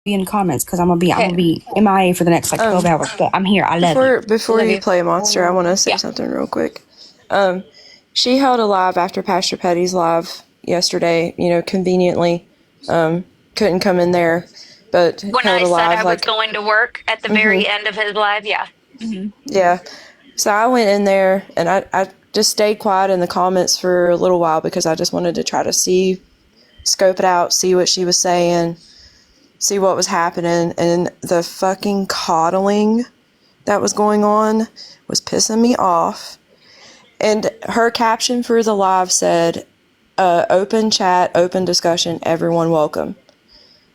be in the comments because I'm gonna be MIA for the next like 12 hours. But I'm here. I love you. Before you play Monster, I want to say something real quick. She held a live after Pastor Petty's live yesterday. Conveniently, couldn't come in there, but when held I a said live I was going to work at the very end of his live. Yeah. So I went in there and I just stayed quiet in the comments for a little while because I just wanted to try to scope it out, see what she was saying, see what was happening, and the fucking coddling that was going on was pissing me off. And her caption for the live said, open chat, open discussion, everyone welcome.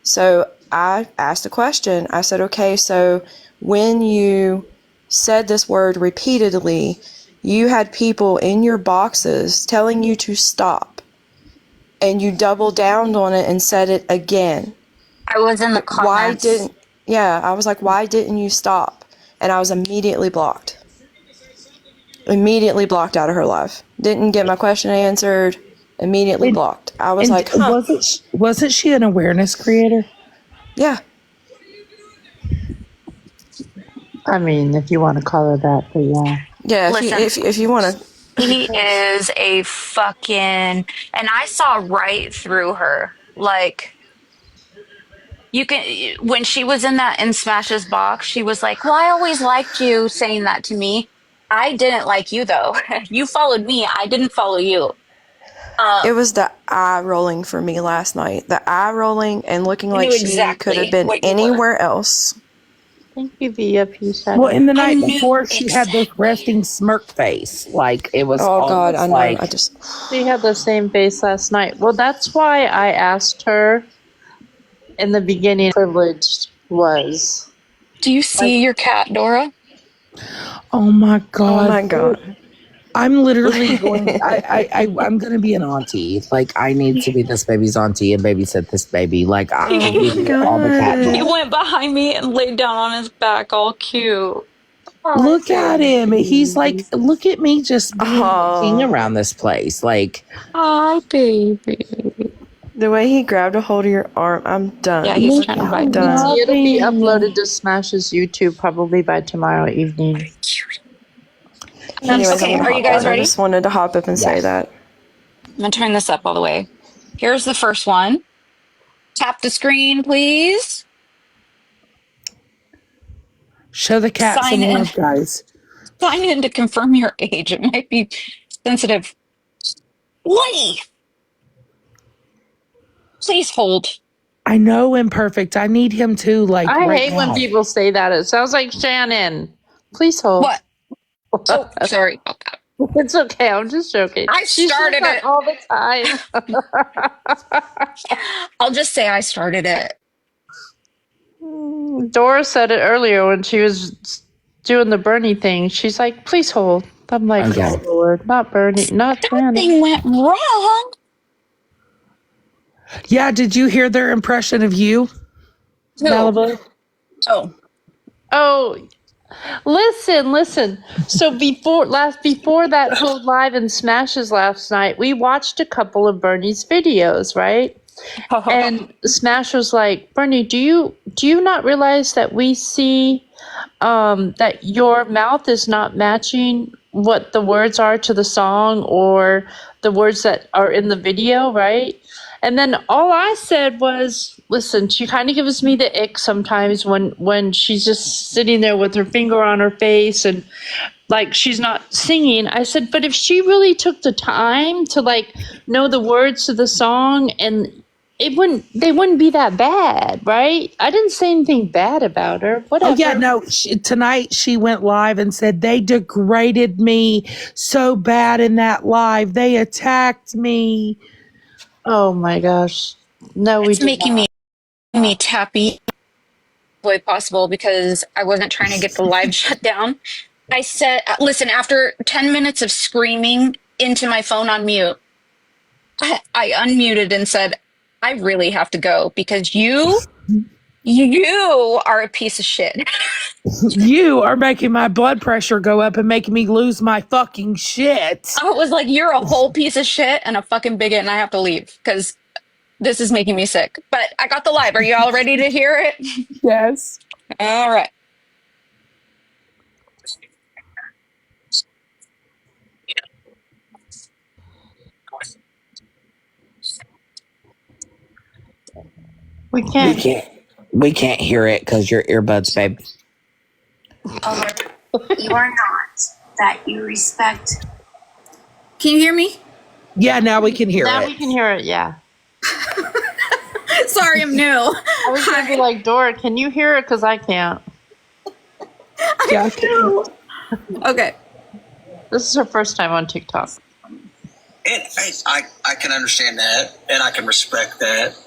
So I asked a question. I said, okay, so when you said this word repeatedly, you had people in your boxes telling you to stop, and you doubled down on it and said it again. I was in the comments. I was like, why didn't you stop? And I was immediately blocked. Immediately blocked out of her live. Didn't get my question answered. Immediately blocked. I was like, huh. Wasn't she an awareness creator? Yeah. I mean, if you want to call her that, but yeah. Yeah, if you want to. He is a fucking... And I saw right through her. Like, you can... When she was in Smash's box, she was like, well, I always liked you saying that to me. I didn't like you, though. You followed me. I didn't follow you. It was the eye rolling for me last night. The eye rolling and looking like she could have been anywhere else. Thank you, Via. Peace out. Well, in the night before, she had this resting smirk face. Like, it was oh God, I know. Like... She had the same face last night. Well, that's why I asked her in the beginning privileged was. Do you see your cat, Dora? Oh my God. Oh my God. I'm literally going. I'm going to be an auntie. Like, I need to be this baby's auntie and babysit this baby. Like, I'm all the cat. He went behind me and laid down on his back, all cute. Look at him. He's like, look at me just being the king around this place. Like, hi, baby. The way he grabbed a hold of your arm, I'm done. Yeah, he's trying to bite me. It'll be uploaded to Smash's YouTube probably by tomorrow evening. Anyways, okay, are you guys ready? I just wanted to hop up and say that. I'm going to turn this up all the way. Here's the first one. Tap the screen, please. Show the cat some love, guys. Sign in to confirm your age. It might be sensitive. Wait! Please hold. I know Imperfect. I need him too. Like, I hate when people say that. It sounds like Shannon. Please hold. What? Oh, sorry about that. It's okay. I'm just joking. I started it all the time. I'll just say I started it. Dora said it earlier when she was doing the Bernie thing. She's like, please hold. I'm like, oh, Lord, not Bernie, not Shannon. Something went wrong. Yeah, did you hear their impression of you, Malibu? Oh, listen. So before that whole live in Smashes last night, we watched a couple of Bernie's videos, right? And Smash was like, Bernie, do you not realize that we see that your mouth is not matching what the words are to the song or the words that are in the video, right? And then all I said was, listen, she kind of gives me the ick sometimes when she's just sitting there with her finger on her face and like she's not singing. I said, but if she really took the time to like know the words to the song, and they wouldn't be that bad, right? I didn't say anything bad about her. Whatever. Oh yeah, no. Tonight she went live and said they degraded me so bad in that live. They attacked me. Oh my gosh. No, it's making me tappy the way possible because I wasn't trying to get the live shut down. I said, listen, after 10 minutes of screaming into my phone on mute, I unmuted and said, I really have to go because you are a piece of shit. You are making my blood pressure go up and making me lose my fucking shit. I was like, you're a whole piece of shit and a fucking bigot and I have to leave because This is making me sick. But I got the live. Are you all ready to hear it? Yes. All right. We We can't. can't. We can't hear it because your earbuds, babe. You are not, that you respect. Can you hear me? Yeah, now we can hear Now it. we can hear it. Yeah. Sorry, I'm new. I was gonna be like, Dora, can you hear it? Because I can't. Yeah. Okay. This is her first time on TikTok. And I can understand that, and I can respect that.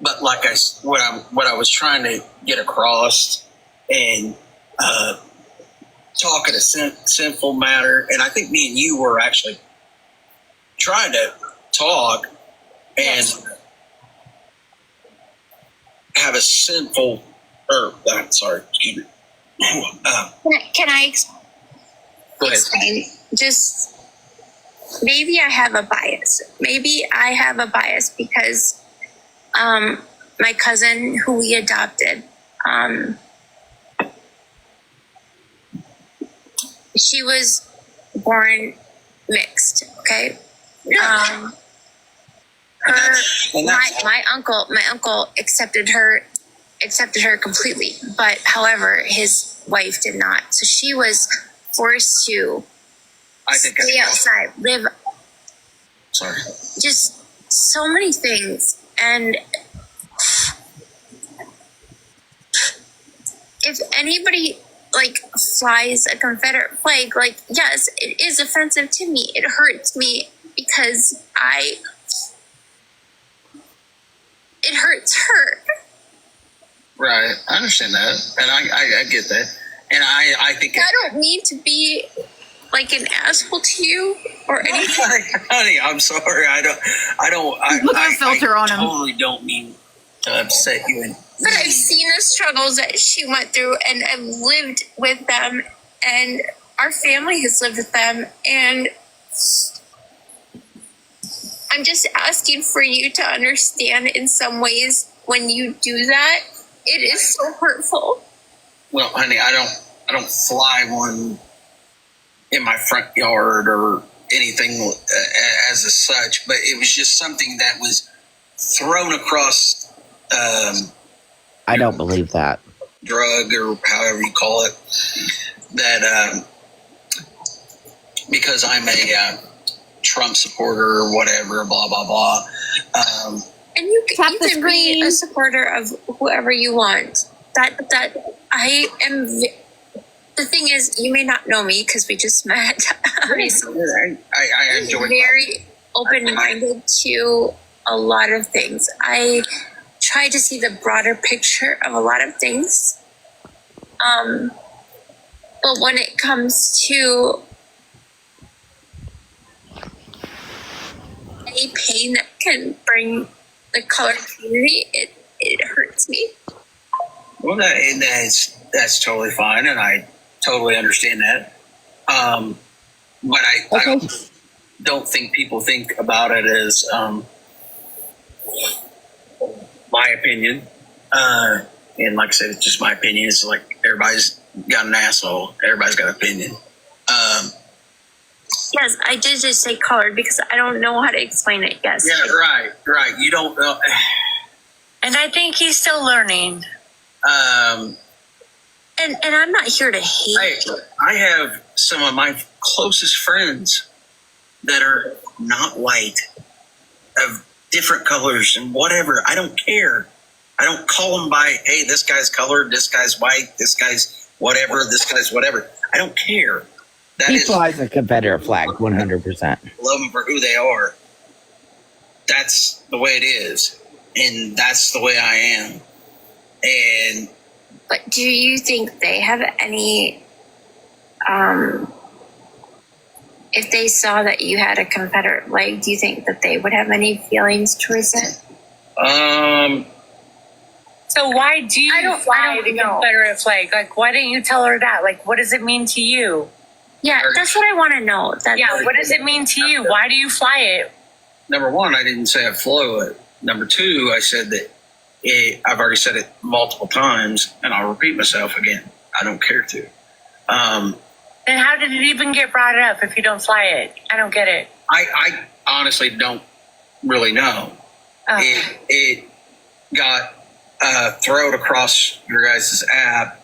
But like what I was trying to get across, and talk at a sinful matter, and I think me and you were actually trying to talk and have a sinful, sorry, excuse me. Can I Go ahead. explain? Just maybe I have a bias. Maybe I have a bias because my cousin who we adopted, she was born mixed, okay? My uncle accepted her completely, but however his wife did not. So she was forced to stay outside, live, Sorry. just so many things. And if anybody like flies a Confederate flag, like, yes, it is offensive to me. It hurts me because it hurts her. Right, I understand that, and I get that, and I think I don't mean to be like an asshole to you or anything. honey, I'm sorry. I Look at the filter on him. Totally don't mean to upset you. And But I've seen the struggles that she went through, and I've lived with them, and our family has lived with them, and I'm just asking for you to understand in some ways when you do that, it is so hurtful. well, honey, I don't fly one in my front yard or anything as a such, but it was just something that was thrown across. I don't believe that. Drug or however you call it, that because I'm a Trump supporter or whatever, blah blah blah. And you can be a supporter of whoever you want. That I am. The thing is, you may not know me because we just met recently. I enjoy very open-minded to a lot of things. I try to see the broader picture of a lot of things. But when it comes to any pain that can bring the colored community, it hurts me. Well, that's totally fine, and I totally understand that. But I don't think people think about it as my opinion. And like I said, it's just my opinion. It's like everybody's got an asshole. Everybody's got an opinion. Yes, I did just say colored because I don't know how to explain it. Yes. Yeah, right. You don't know. And I think he's still learning. And I'm not here to hate. I have some of my closest friends that are not white, of different colors and whatever. I don't care. I don't call them by, hey, this guy's colored, this guy's white, this guy's whatever, this guy's whatever. I don't care. He flies a Confederate flag, 100%. Love them for who they are. That's the way it is, and that's the way I am. And but do you think they have any? If they saw that you had a Confederate flag, do you think that they would have any feelings towards it? So why do you fly the Confederate flag? Like, why didn't you tell her that? Like, what does it mean to you? Yeah, that's what I want to know. What does it mean to you? Why do you fly it? Number one, I didn't say I flew it. Number two, I said that I've already said it multiple times, and I'll repeat myself again. I don't care to. Then how did it even get brought up if you don't fly it? I don't get it. I honestly don't really know. It got thrown across your guys' app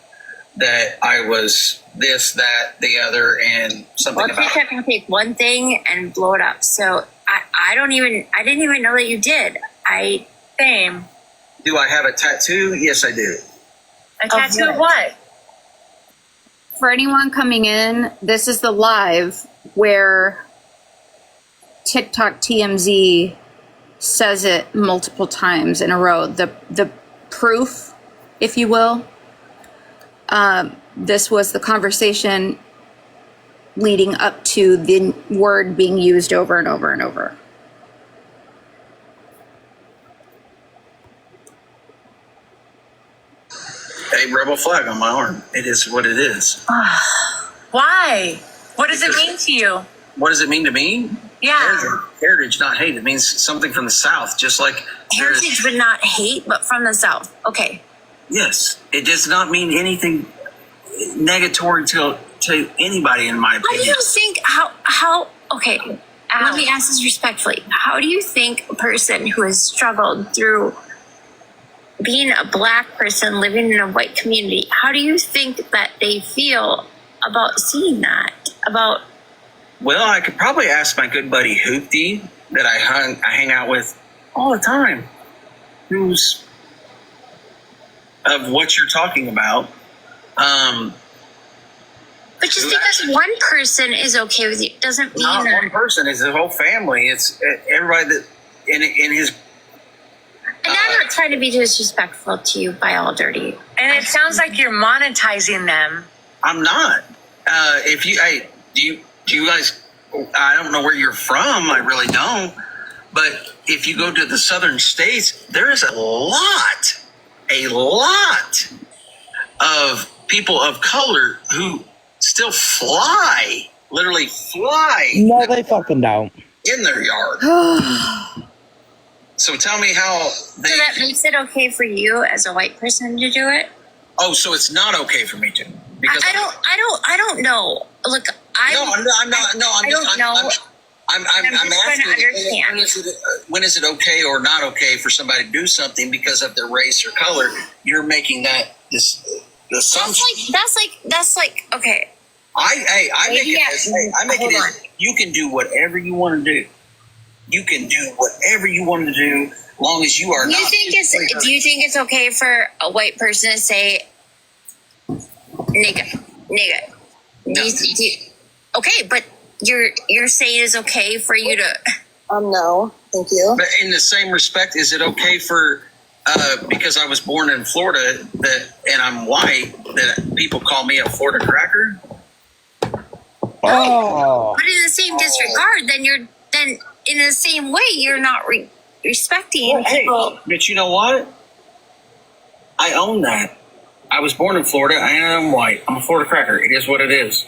that I was this, that, the other, and something Well, about. TikTok can take one thing and blow it up. So I didn't even know that you did. Same. Do I have a tattoo? Yes, I do. A tattoo of what? For anyone coming in, this is the live where TikTok TMZ says it multiple times in a row. The proof, if you will. This was the conversation leading up to the word being used over and over and over. A rebel flag on my arm. It is what it is. Why? What does it mean to you? What does it mean to me? Yeah. Heritage, not hate. It means something from the South, just like Heritage would not hate, but from the South. Okay. Yes, it does not mean anything negatory to anybody, in my How do opinion. you think how okay, let me ask this respectfully. How do you think a person who has struggled through being a black person living in a white community, how do you think that they feel about seeing that? About Well, I could probably ask my good buddy Hoopty that I hang out with all the time, who's of what you're talking about. but just because one person is okay with you doesn't mean Not that. one person; it's the whole family. It's everybody that in his. And I'm not trying to be disrespectful to you by all dirty. And it sounds like you're monetizing them. I'm not. If you, hey, do you guys? I don't know where you're from. I really don't. But if you go to the southern states, there is a lot of people of color who still fly, literally fly No, they fucking don't. in their yard. So tell me how they. So that makes it okay for you as a white person to do it? Oh, so it's not okay for me to? Because I don't know. Look, I'm not. No, I don't know. I'm just trying to asking, understand. when is it okay or not okay for somebody to do something because of their race or color? You're making that this assumption. That's like okay. I make Maybe it as you can do whatever you want to do. You can do whatever you want to do, long as you are Do not. you think it's okay for a white person to say nigga? No. Okay, but you're saying it's okay for you to. No, thank you. But in the same respect, is it okay for because I was born in Florida and I'm white that people call me a Florida cracker? Oh, But in the same disregard, then in the same way, you're not respecting Well, hey, people. but you know what? I own that. I was born in Florida. I am white. I'm a Florida cracker. It is what it is.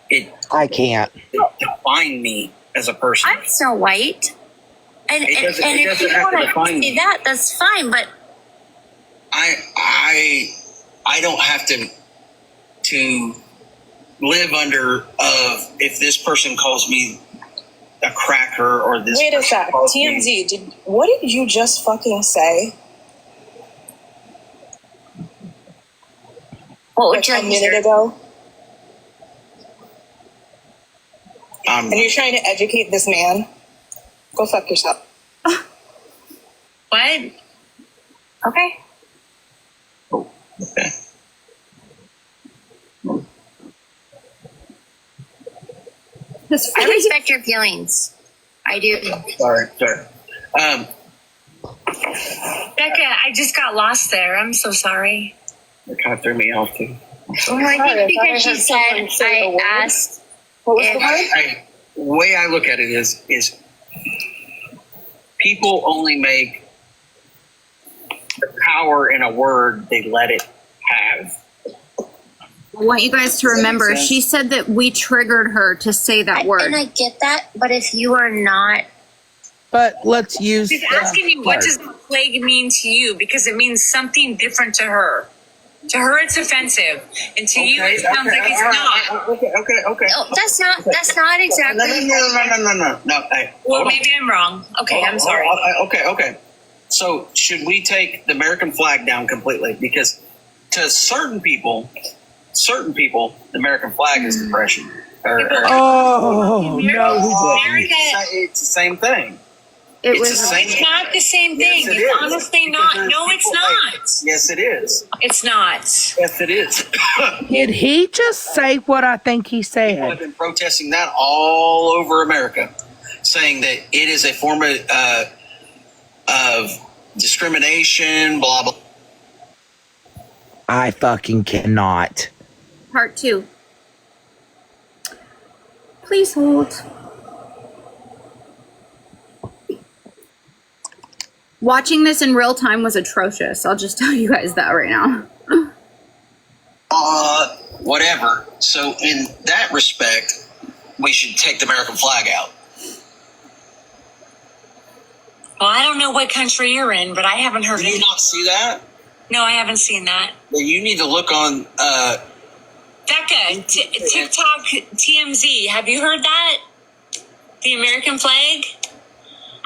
It I can't. define me as a person. I'm so white, and It doesn't- and it if doesn't you have to want to define say me. that, that's fine. But I don't have to live under if this person calls me a cracker or this. Wait a person sec. calls me- TMZ, what did you just fucking say? what would Like you a like to minute hear? ago? I'm And you're trying to educate this man? Go fuck yourself. What? Okay. okay. I respect your feelings. I do. Sorry. Becca, I just got lost there. I'm so sorry. It kind of threw me off too. Well, I think because she said I asked. What was if- the word? The way I look at it is people only make the power in a word they let it have. I want you guys to remember, sense? she said that we triggered her to say that word. And I get that, but if you are not But let's use. She's asking you, what does the flag mean to you? Because it means something different to her. To her, it's offensive, and to you, it sounds like it's not. Okay. No, that's not exactly. No. Hey, Well, hold on. maybe I'm wrong. Okay, I'm sorry. Okay. So should we take the American flag down completely? Because to certain people, the American flag is depression. Oh no! It's the same thing. It's not the same thing. Yes, it It's is. honestly not. No, it's not. Yes, it is. It's not. Yes, it is. Did he just say what I think he People have said? been protesting that all over America, saying that it is a form of discrimination, blah, blah. I fucking cannot. Part 2. Please hold. Watching this in real time was atrocious. I'll just tell you guys that right now. Whatever. So in that respect, we should take the American flag out. Well, I don't know what country you're in, but I haven't heard Did you it. not see that? No, I haven't seen that. Well, you need to look on, Becca, TikTok, TMZ, have you heard that? The American flag?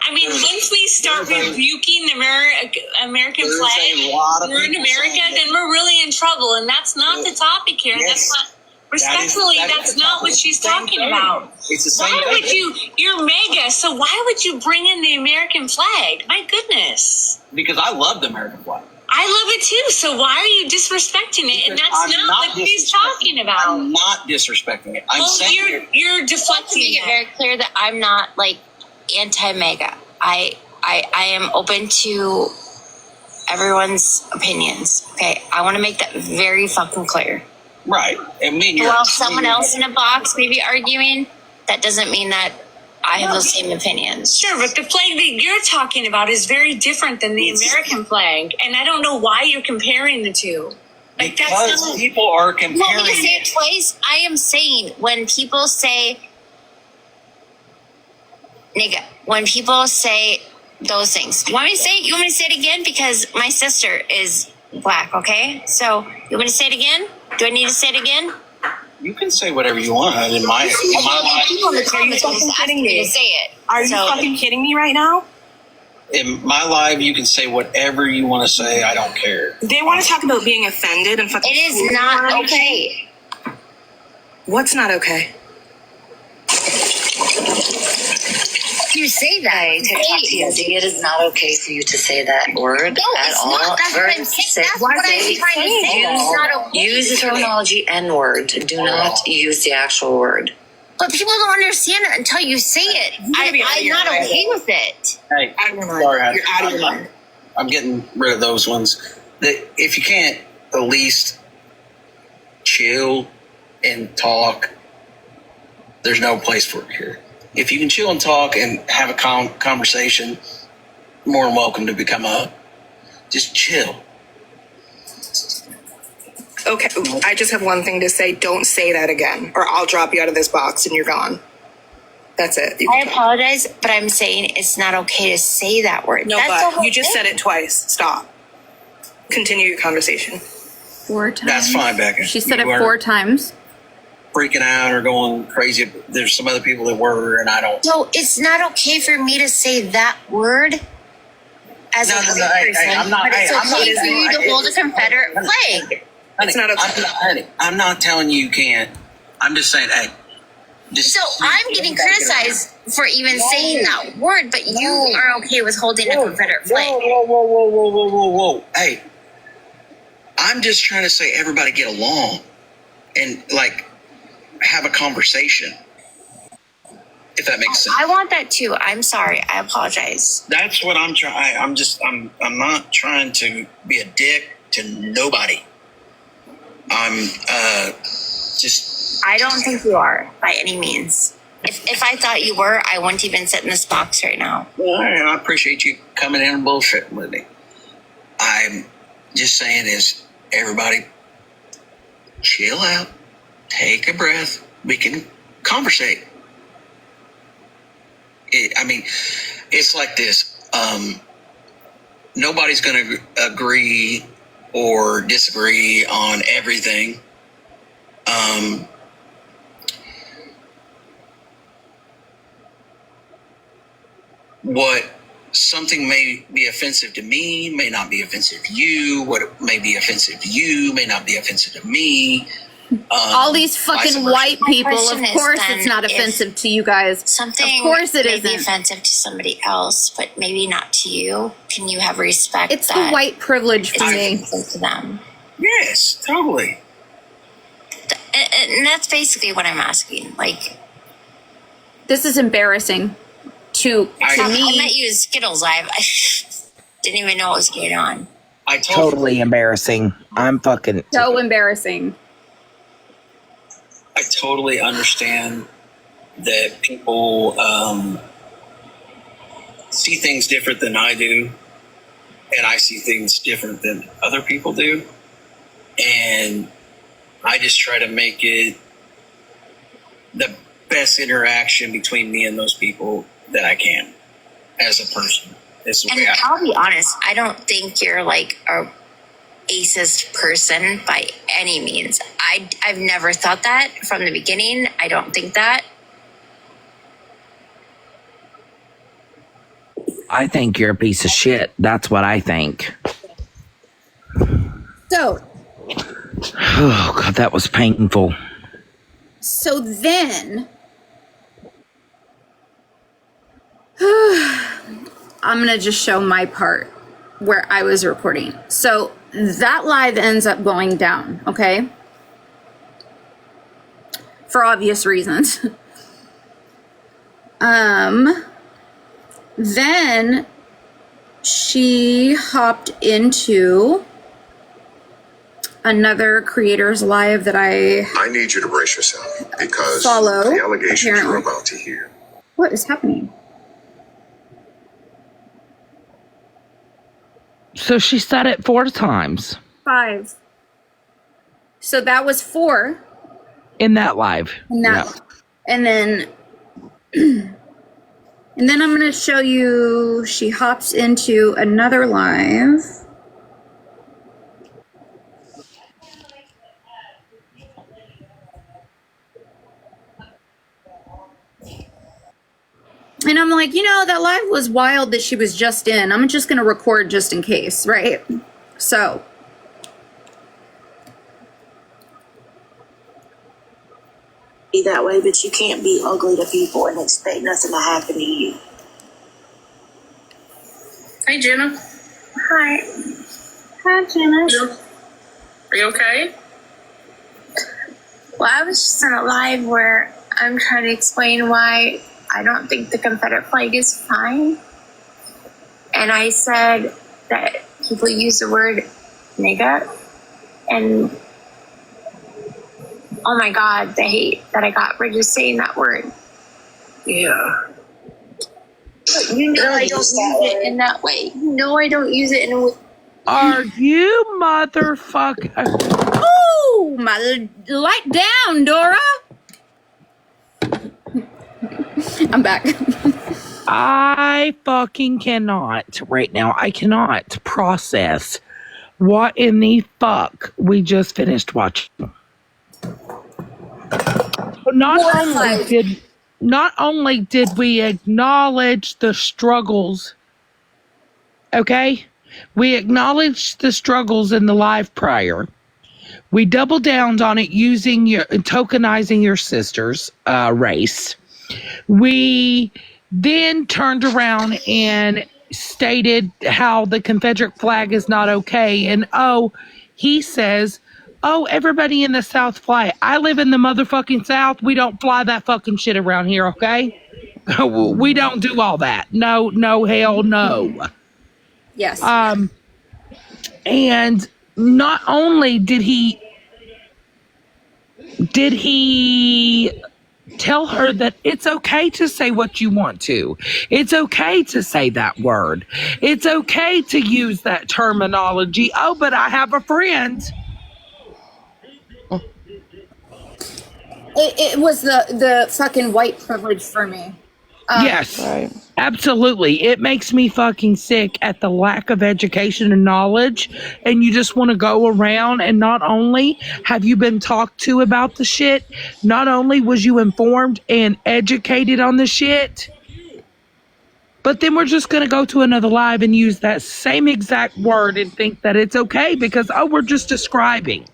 I mean, once we start rebuking the American there's flag, a lot of we're in people America, saying then we're really in trouble. And that's not the topic here. Yes. That's not, respectfully, that's not what she's talking about. It's the same Why thing. would you're mega, so why would you bring in the American flag? My goodness. Because I love the American flag. I love it too, so why are you disrespecting it? And that's I'm not what she's talking about. I'm not disrespecting it. I'm Well, saying you're I want to deflecting make it it. very clear that I'm not like anti-mega. I am open to everyone's opinions. Okay, I want to make that very fucking clear. right. And me and you. Well, someone else in a box may be arguing, that doesn't mean that I have those same opinions. Sure, but the flag that you're talking about is very different than the American flag, and I don't know why you're comparing the two. Like that's Because not. people are You want comparing me to say it. it twice? I am saying when people say, nigga, when people say those things. You want me to say it? You want me to say it again? Because my sister is black, okay? So, you want me to say it again? Do I need to say it again? You can say whatever you want in my life. People in the comments fucking just asked kidding me me? to say it. Are you So- fucking kidding me right now? In my life, you can say whatever you want to say. I don't care. They want to talk about being offended and fucking. It is not okay. What's not okay? You say that. It is not okay for you to say that word No, at it's all. not. That's what I'm saying. That's what I'm trying to say. It's not okay. Use the terminology N-word. Do not use the actual word. But people don't understand it until you say it. I'm not okay with it. Hey, sorry, you're out of your mind. I'm getting rid of those ones. If you can't at least chill and talk, there's no place for it here. If you can chill and talk and have a conversation, more than welcome to come up. Just chill. Okay, I just have one thing to say. Don't say that again, or I'll drop you out of this box and you're gone. That's it. You I can talk. apologize, but I'm saying it's not okay to say that word. No, That's the but whole you just thing. said it twice. Stop. Continue your conversation. 4 times. That's fine, Becca. She said You it weren't 4 times. freaking out or going crazy. There's some other people that were, and I don't. So it's not okay for me to say that word as No, a no, white no, person, I'm not- but it's I'm not- okay for you to hold a Confederate flag. It's not okay. Honey, I'm not telling you can't. I'm just saying, hey. Just So I'm getting criticized for even saying that word, but you are okay with holding a Confederate flag. Whoa. Hey, I'm just trying to say everybody get along and like have a conversation. If that makes sense. I want that too. I'm sorry. I apologize. That's what I'm trying. I'm not trying to be a dick to nobody. I'm just. I don't think you are by any means. If I thought you were, I wouldn't even sit in this box right now. Well, I appreciate you coming in and bullshitting with me. I'm just saying is everybody chill out, take a breath. We can conversate. it's like this. Nobody's going to agree or disagree on everything. What something may be offensive to me may not be offensive to you. What may be offensive to you may not be offensive to me. All these fucking white people, of course it's not offensive to you guys. Something of course it may be isn't. offensive to somebody else, but maybe not to you. Can you have respect? It's the white privilege for me. To them. Yes, totally. And that's basically what I'm asking. Like, this is embarrassing to me. I met you at Skittles Live. I didn't even know what was going on. Totally embarrassing. I'm fucking so embarrassing. I totally understand that people see things different than I do, and I see things different than other people do, and I just try to make it the best interaction between me and those people that I can as a person. And I'll be honest, I don't think you're like a racist person by any means. I've never thought that from the beginning. I don't think that. I think you're a piece of shit. That's what I think. So, oh God, that was painful. So then, I'm going to just show my part where I was recording. So that live ends up going down, okay? For obvious reasons. Then she hopped into another creator's live that I need you to brace yourself because follow, the allegations apparently. you're about to hear. What is happening? So she said it 4 times 5. So that was 4. in that live. And that, Yeah. and then, and then I'm going to show you, she hops into another live. And I'm like, you know, that live was wild that she was just in. I'm just going to record just in case, right? So. Be that way, but you can't be ugly to people and expect nothing to happen to you. Hey, Jenna. Hi. Hi, Jenna. Are you okay? Well, I was just on a live where I'm trying to explain why I don't think the Confederate flag is fine. And I said that people use the word nigga, and oh my God, the hate that I got for just saying that word. Yeah. But you know I don't use it in that way. You know I don't use it in a way. Are you motherfucker? Oh, my light down, Dora. I'm back. I fucking cannot right now. I cannot process what in the fuck we just finished watching. Not only did we acknowledge the struggles, okay? We acknowledged the struggles in the live prior. We doubled down on it using tokenizing your sister's race. We then turned around and stated how the Confederate flag is not okay. And he says, oh, everybody in the South fly. I live in the motherfucking South. We don't fly that fucking shit around here, okay? We don't do all that. No, hell no. Yes. And not only did he tell her that it's okay to say what you want to. It's okay to say that word. It's okay to use that terminology. Oh, but I have a friend. It was the fucking white privilege for me. Yes, Right. absolutely. It makes me fucking sick at the lack of education and knowledge. And you just want to go around and not only have you been talked to about the shit, not only was you informed and educated on the shit, but then we're just going to go to another live and use that same exact word and think that it's okay because, oh, we're just describing.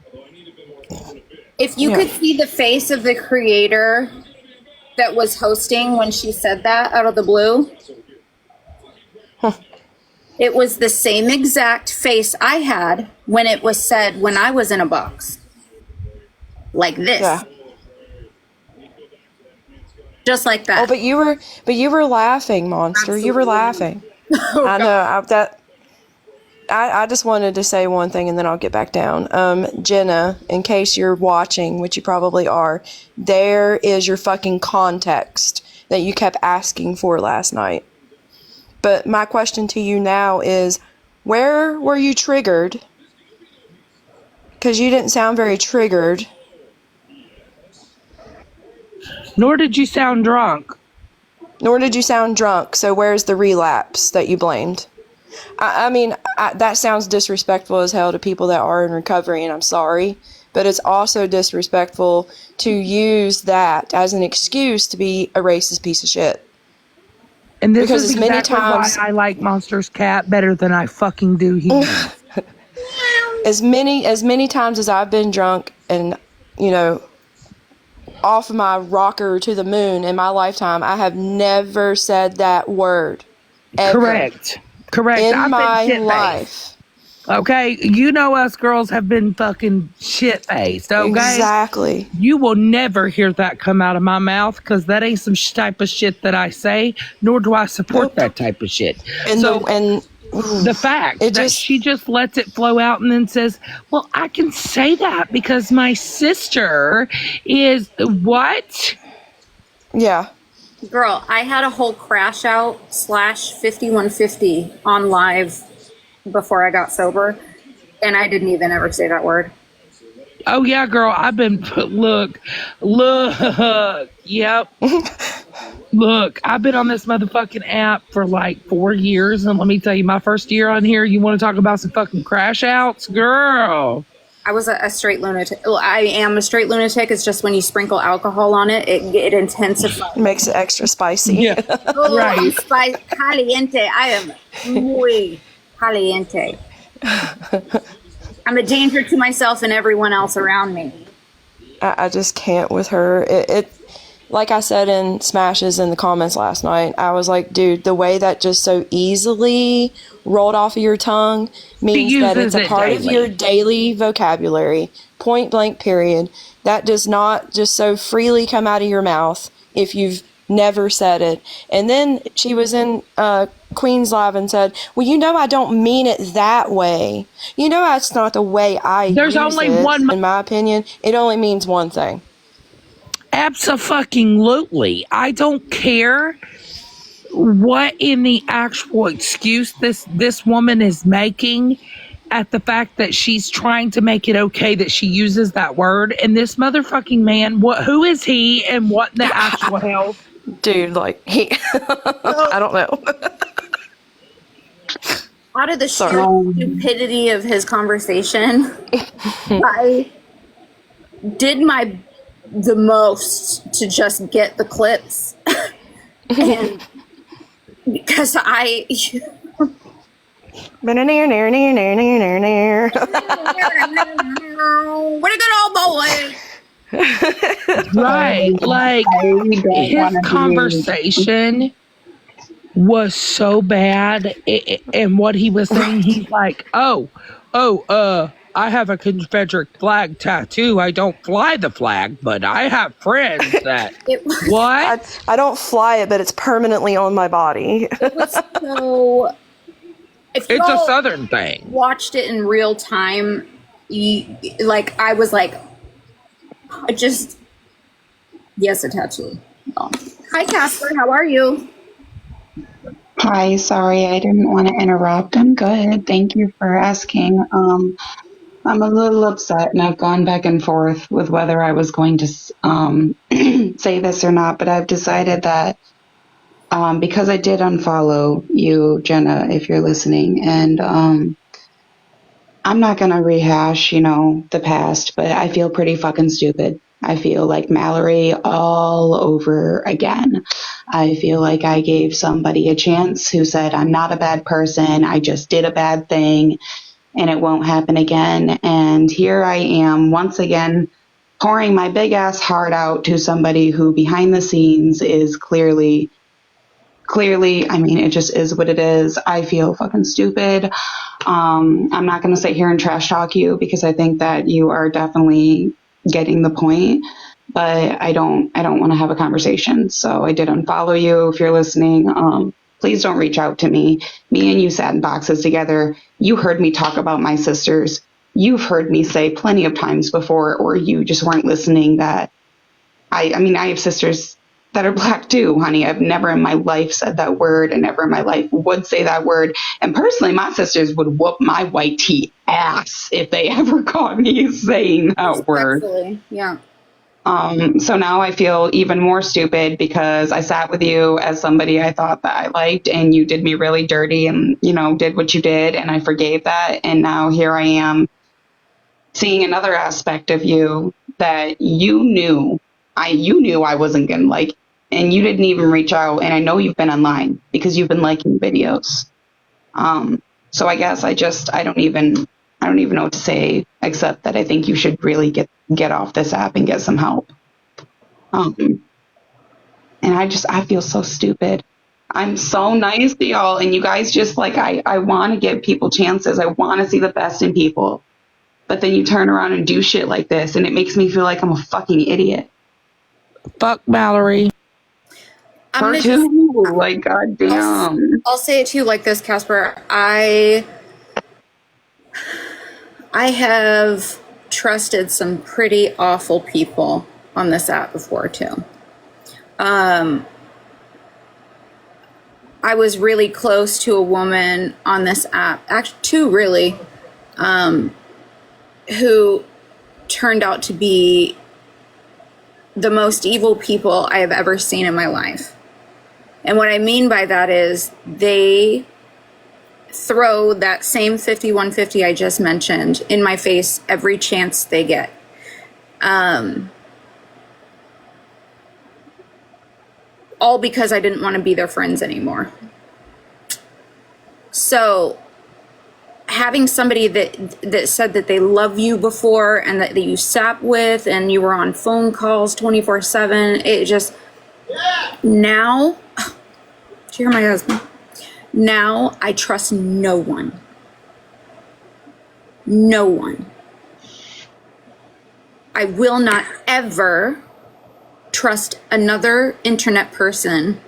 If you could see the face of the creator that was hosting when she said that out of the blue, it was the same exact face I had when it was said when I was in a box. Like this. Yeah. Just like that. Oh, but you were laughing, Monster. You were laughing. I know. I just wanted to say one thing and then I'll get back down. Jenna, in case you're watching, which you probably are, there is your fucking context that you kept asking for last night. But my question to you now is, where were you triggered? Because you didn't sound very triggered. Nor did you sound drunk. So where's the relapse that you blamed? I mean, that sounds disrespectful as hell to people that are in recovery, and I'm sorry. But it's also disrespectful to use that as an excuse to be a racist piece of shit. And this because is as many exactly times why I like Monster's cat better than I fucking do humans. as many times as I've been drunk and, you know, off my rocker to the moon in my lifetime, I have never said that word. Ever. Correct. In I've my been life. Okay, you know us girls have been fucking shit-faced, okay? Exactly. You will never hear that come out of my mouth because that ain't some type of shit that I say, nor do I support that type of shit. And the fact that she just lets it flow out and then says, well, I can say that because my sister is what? Yeah. Girl, I had a whole crash out / 5150 on live before I got sober, and I didn't even ever say that word. Oh yeah, girl, I've been look, yep. Look, I've been on this motherfucking app for like 4 years, and let me tell you, my first year on here, you want to talk about some fucking crash outs, girl? I was a straight lunatic. Well, I am a straight lunatic. It's just when you sprinkle alcohol on it, it intensifies. Makes it extra spicy. Yeah, right. Caliente. I am muy caliente. I'm a danger to myself and everyone else around me. I just can't with her. It like I said in Smashes in the comments last night, I was like, dude, the way that just so easily rolled off of your tongue means that it's a part of your daily vocabulary. Point blank, period. That does not just so freely come out of your mouth if you've never said it. And then she was in Queen's Live and said, well, you know, I don't mean it that way. You know, that's not the way I There's use only it. one. In my opinion, it only means one thing. Abso-fucking-lutely. I don't care what in the actual excuse this woman is making at the fact that she's trying to make it okay that she uses that word. And this motherfucking man, who is he and what in the actual hell? Dude, like, I don't know. Out of the sheer stupidity of his conversation, I did the most to just get the clips. And because what a good old boy. Right, like his conversation was so bad, and what he was saying, he's like, I have a Confederate flag tattoo. I don't fly the flag, but I have friends that what? I don't fly it, but it's permanently on my body. It was so. If it's a Southern thing. Watched it in real time, I was like, yes, a tattoo. Oh. Hi, Casper. How are you? Hi, sorry, I didn't want to interrupt. I'm good. Thank you for asking. I'm a little upset, and I've gone back and forth with whether I was going to say this or not, but I've decided that because I did unfollow you, Jenna, if you're listening, and I'm not gonna rehash, the past, but I feel pretty fucking stupid. I feel like Mallory all over again. I feel like I gave somebody a chance who said, I'm not a bad person, I just did a bad thing, and it won't happen again. And here I am once again pouring my big ass heart out to somebody who behind the scenes is clearly, I mean, it just is what it is. I feel fucking stupid. I'm not going to sit here and trash talk you because I think that you are definitely getting the point, but I don't want to have a conversation. So I did unfollow you. If you're listening, please don't reach out to me. Me and you sat in boxes together. You heard me talk about my sisters. You've heard me say plenty of times before, or you just weren't listening, that I mean, I have sisters that are black too, honey. I've never in my life said that word, and never in my life would say that word. And personally, my sisters would whoop my white tea ass if they ever caught me saying that word. Yeah. So now I feel even more stupid because I sat with you as somebody I thought that I liked, and you did me really dirty and, did what you did, and I forgave that. And now here I am seeing another aspect of you that you knew I wasn't going to like, and you didn't even reach out. And I know you've been online because you've been liking videos. So I guess I don't even know what to say, except that I think you should really get off this app and get some help. And I feel so stupid. I'm so nice to y'all, and you guys just I want to give people chances. I want to see the best in people. But then you turn around and do shit like this, and it makes me feel like I'm a fucking idiot. Fuck Mallory. Her too. Like, goddamn. I'll say it to you like this, Casper. I have trusted some pretty awful people on this app before too. I was really close to a woman on this app, actually two really, who turned out to be the most evil people I have ever seen in my life. And what I mean by that is they throw that same 5150 I just mentioned in my face every chance they get. All because I didn't want to be their friends anymore. So having somebody that said that they love you before and that you sat with and you were on phone calls 24/7, it just, now, did you hear my husband? Now I trust no one. No one. I will not ever trust another internet person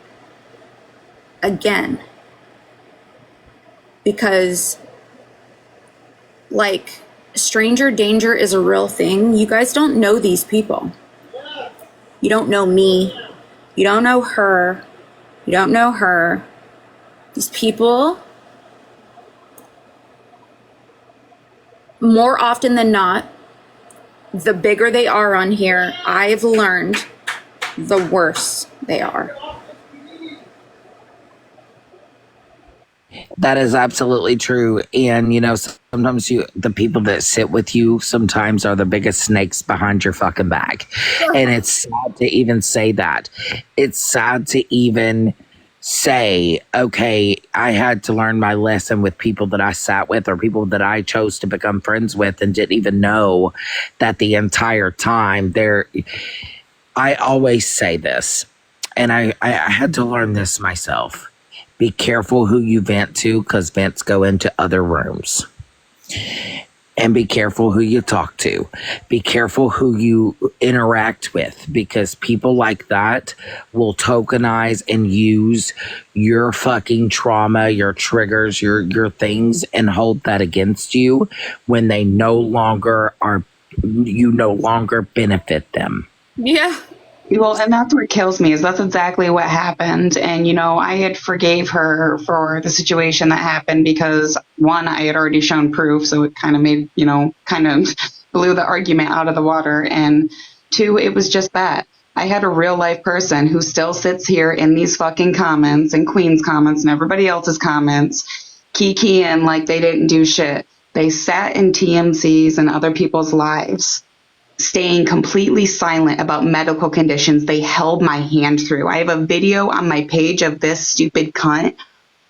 again. Because, stranger danger is a real thing. You guys don't know these people. You don't know me. You don't know her. You don't know her. These people, more often than not, the bigger they are on here, I've learned, the worse they are. That is absolutely true. And, sometimes the people that sit with you sometimes are the biggest snakes behind your fucking back. And it's sad to even say that. It's sad to even say, okay, I had to learn my lesson with people that I sat with or people that I chose to become friends with and didn't even know that the entire time I always say this, and I had to learn this myself. Be careful who you vent to, because vents go into other rooms. And be careful who you talk to. Be careful who you interact with, because people like that will tokenize and use your fucking trauma, your triggers, your things, and hold that against you when they you no longer benefit them. Yeah. Well, and that's what kills me, is that's exactly what happened. And, I had forgave her for the situation that happened because, one, I had already shown proof. So it kind of made, kind of blew the argument out of the water. And two, it was just that. I had a real life person who still sits here in these fucking comments and Queen's comments and everybody else's comments, kikiing like they didn't do shit. They sat in TMC's and other people's lives, staying completely silent about medical conditions they held my hand through. I have a video on my page of this stupid cunt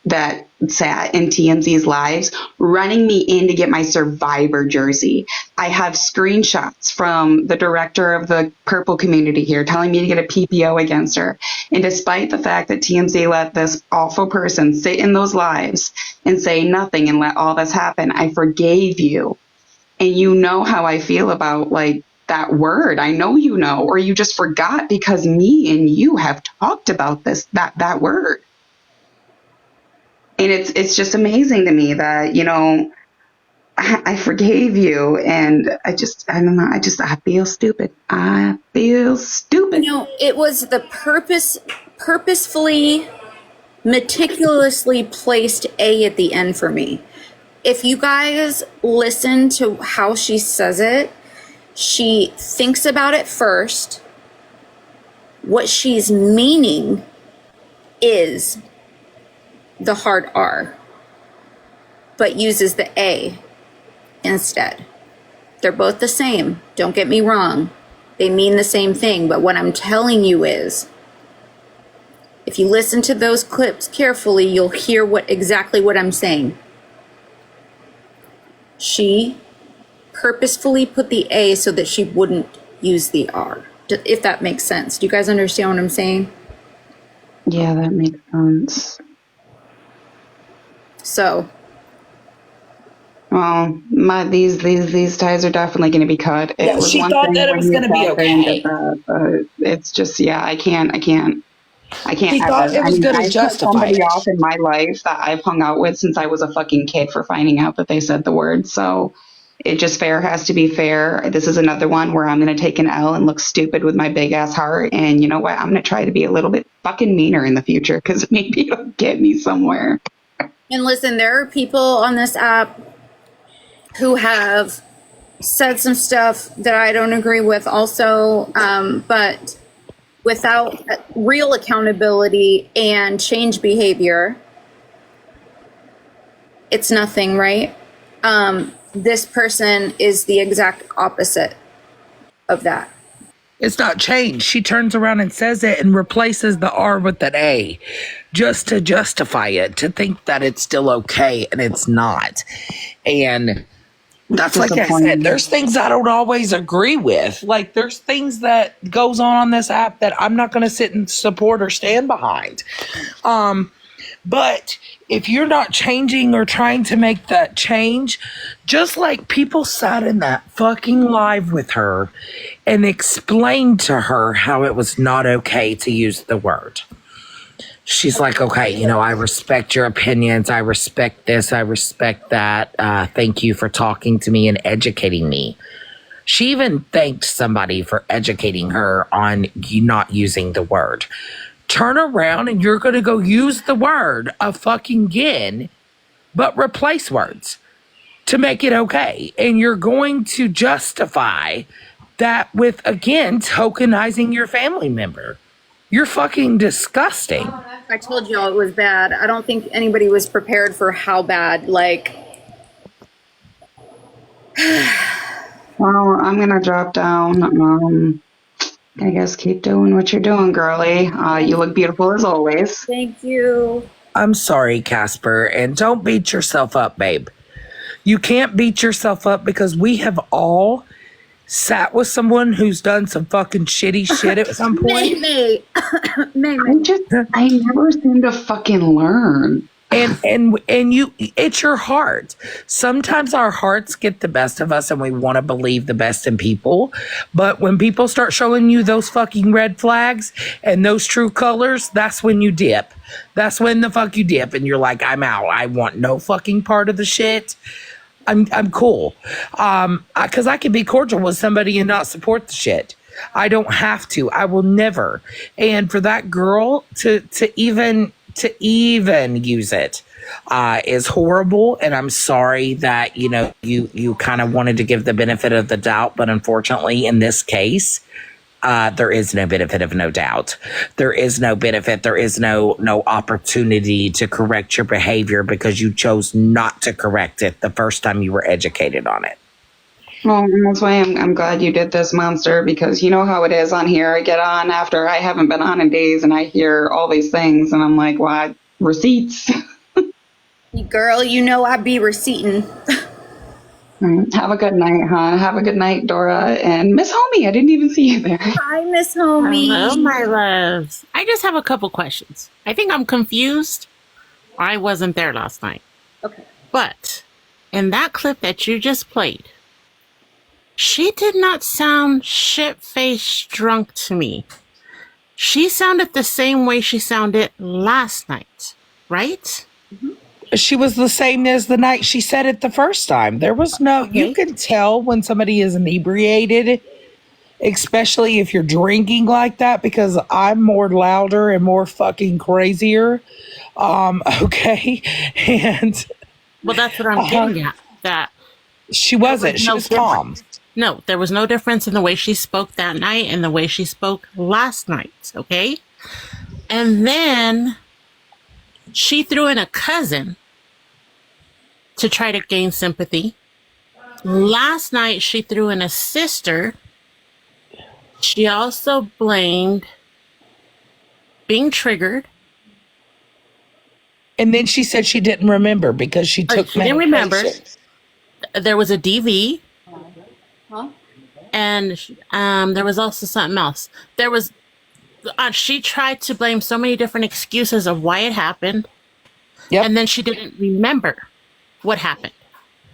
that sat in TMZ's lives running me in to get my Survivor jersey. I have screenshots from the director of the purple community here telling me to get a PPO against her. And despite the fact that TMZ let this awful person sit in those lives and say nothing and let all this happen, I forgave you. And you know how I feel about like that word. I know you know, or you just forgot because me and you have talked about that word. And it's just amazing to me that, you know, I forgave you, and I don't know, I feel stupid. I feel stupid. You know, it was the purposefully, meticulously placed A at the end for me. If you guys listen to how she says it, she thinks about it first. What she's meaning is the hard R, but uses the A instead. They're both the same. Don't get me wrong. They mean the same thing. But what I'm telling you is, if you listen to those clips carefully, you'll hear exactly what I'm saying. She purposefully put the A so that she wouldn't use the R, if that makes sense. Do you guys understand what I'm saying? Yeah, that makes sense. So, well, these ties are definitely going to be cut. Yeah, was she one thought thing that it when was you going to be sat there and okay. did that, but it's just, yeah, I can't. He thought it was going to I cut justify somebody it. off in my life that I've hung out with since I was a fucking kid for finding out that they said the word. So it just fair has to be fair. This is another one where I'm going to take an L and look stupid with my big ass heart. And you know what? I'm going to try to be a little bit fucking meaner in the future because maybe it'll get me somewhere. and listen, there are people on this app who have said some stuff that I don't agree with also, but without real accountability and change behavior, it's nothing, right? This person is the exact opposite of that. It's not change. She turns around and says it and replaces the R with an A just to justify it, to think that it's still okay, and it's not. And that's like I said, there's things I don't always agree with. Like there's things that goes on this app that I'm not going to sit and support or stand behind. But if you're not changing or trying to make that change, just like people sat in that fucking live with her and explained to her how it was not okay to use the word. She's like, okay, you know, I respect your opinions. I respect this. I respect that. Thank you for talking to me and educating me. She even thanked somebody for educating her on not using the word. Turn around and you're going to go use the word again, but replace words to make it okay. And you're going to justify that with, again, tokenizing your family member. You're fucking disgusting. I told y'all it was bad. I don't think anybody was prepared for how bad, like... Well, I'm going to drop down. I guess keep doing what you're doing, girly. You look beautiful as always. Thank you. I'm sorry, Casper, and don't beat yourself up, babe. You can't beat yourself up because we have all sat with someone who's done some fucking shitty shit at some point. May. I never seem to fucking learn. And you, it's your heart. Sometimes our hearts get the best of us and we want to believe the best in people. But when people start showing you those fucking red flags and those true colors, that's when you dip. That's when the fuck you dip and you're like, I'm out. I want no fucking part of the shit. I'm cool. Cause I can be cordial with somebody and not support the shit. I don't have to. I will never. And for that girl to even use it is horrible. And I'm sorry that, you know, you kind of wanted to give the benefit of the doubt. But unfortunately, in this case, there is no benefit of no doubt. There is no benefit. There is no opportunity to correct your behavior because you chose not to correct it the first time you were educated on it. Well, and that's why I'm glad you did this, Monster, because you know how it is on here. I get on after I haven't been on in days and I hear all these things and I'm like, what? Receipts? Girl, you know I be receipting. Have a good night, huh? Have a good night, Dora. And Miss Homie, I didn't even see you there. Hi, Miss Homie. Hello, my loves. I just have a couple questions. I think I'm confused. I wasn't there last night. Okay. But in that clip that you just played, she did not sound shit-faced drunk to me. She sounded the same way she sounded last night, right? Mm-hmm. She was the same as the night she said it the first time. There was no, you can tell when somebody is inebriated, especially if you're drinking like that, because I'm more louder and more fucking crazier. Okay. And well, that's what I'm getting at. That she wasn't. She was calm. No, there was no difference in the way she spoke that night and the way she spoke last night. Okay. And then she threw in a cousin to try to gain sympathy. Last night, she threw in a sister. She also blamed being triggered. And then she said she didn't remember because she took She didn't remember. There was a DV. Huh? And there was also something else. There was... she tried to blame so many different excuses of why it happened. Yep. And then she didn't remember what happened.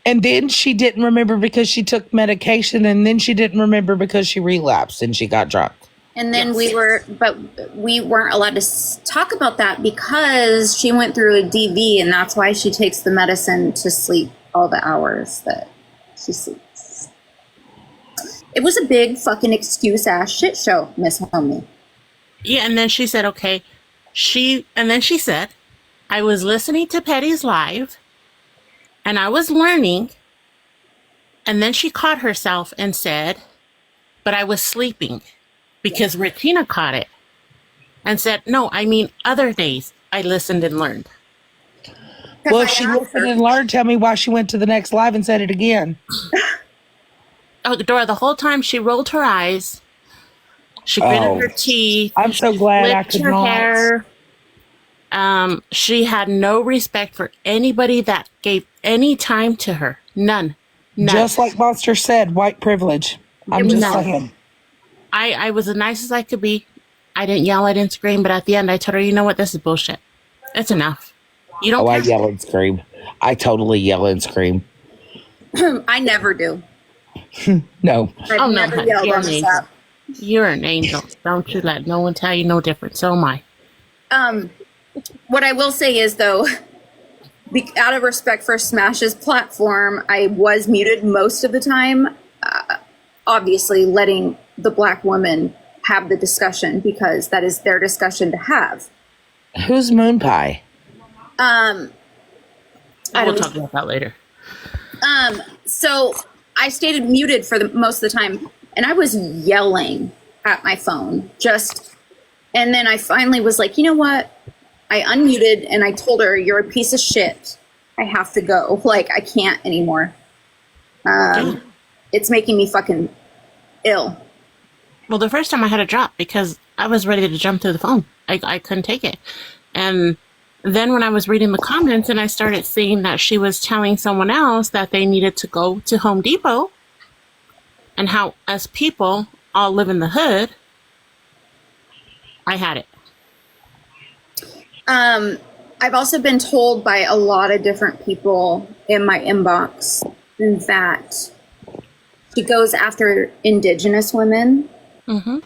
And then she didn't remember because she took medication. And then she didn't remember because she relapsed and she got drunk. And then we weren't allowed to talk about that because she went through a DV, and that's why she takes the medicine to sleep all the hours that she sleeps. It was a big fucking excuse ass shit show, Miss Homie. Yeah, and then she said, okay, and then she said, I was listening to Petty's live and I was learning. And then she caught herself and said, but I was sleeping because Regina caught it and said, no, I mean, other days I listened and learned. Well, if she listened and learned, tell me why she went to the next live and said it again. Oh, Dora, the whole time she rolled her eyes. She gritted her teeth. I'm so glad I could her not. Hair. She had no respect for anybody that gave any time to her. None. Just like Monster said, white privilege. I'm just saying. I was the nicest I could be. I didn't yell, I didn't scream, but at the end I told her, you know what, this is bullshit. It's enough. You don't I yell and scream. I totally yell and scream. I never do. No. I've never yelled on this app. You're an angel. Don't you let no one tell you no different. So am I. What I will say is, though, out of respect for Smash's platform, I was muted most of the time. Obviously, letting the black woman have the discussion because that is their discussion to have. Who's Moon Pie? We'll talk about that later. So I stayed muted for most of the time, and I was yelling at my phone. And then I finally was like, you know what? I unmuted and I told her, you're a piece of shit. I have to go. Like, I can't anymore. It's making me fucking ill. Well, the first time I had to drop because I was ready to jump through the phone. I couldn't take it. And then when I was reading the comments and I started seeing that she was telling someone else that they needed to go to Home Depot and how us people all live in the hood, I had it. I've also been told by a lot of different people in my inbox that she goes after Indigenous women. Mm-hmm.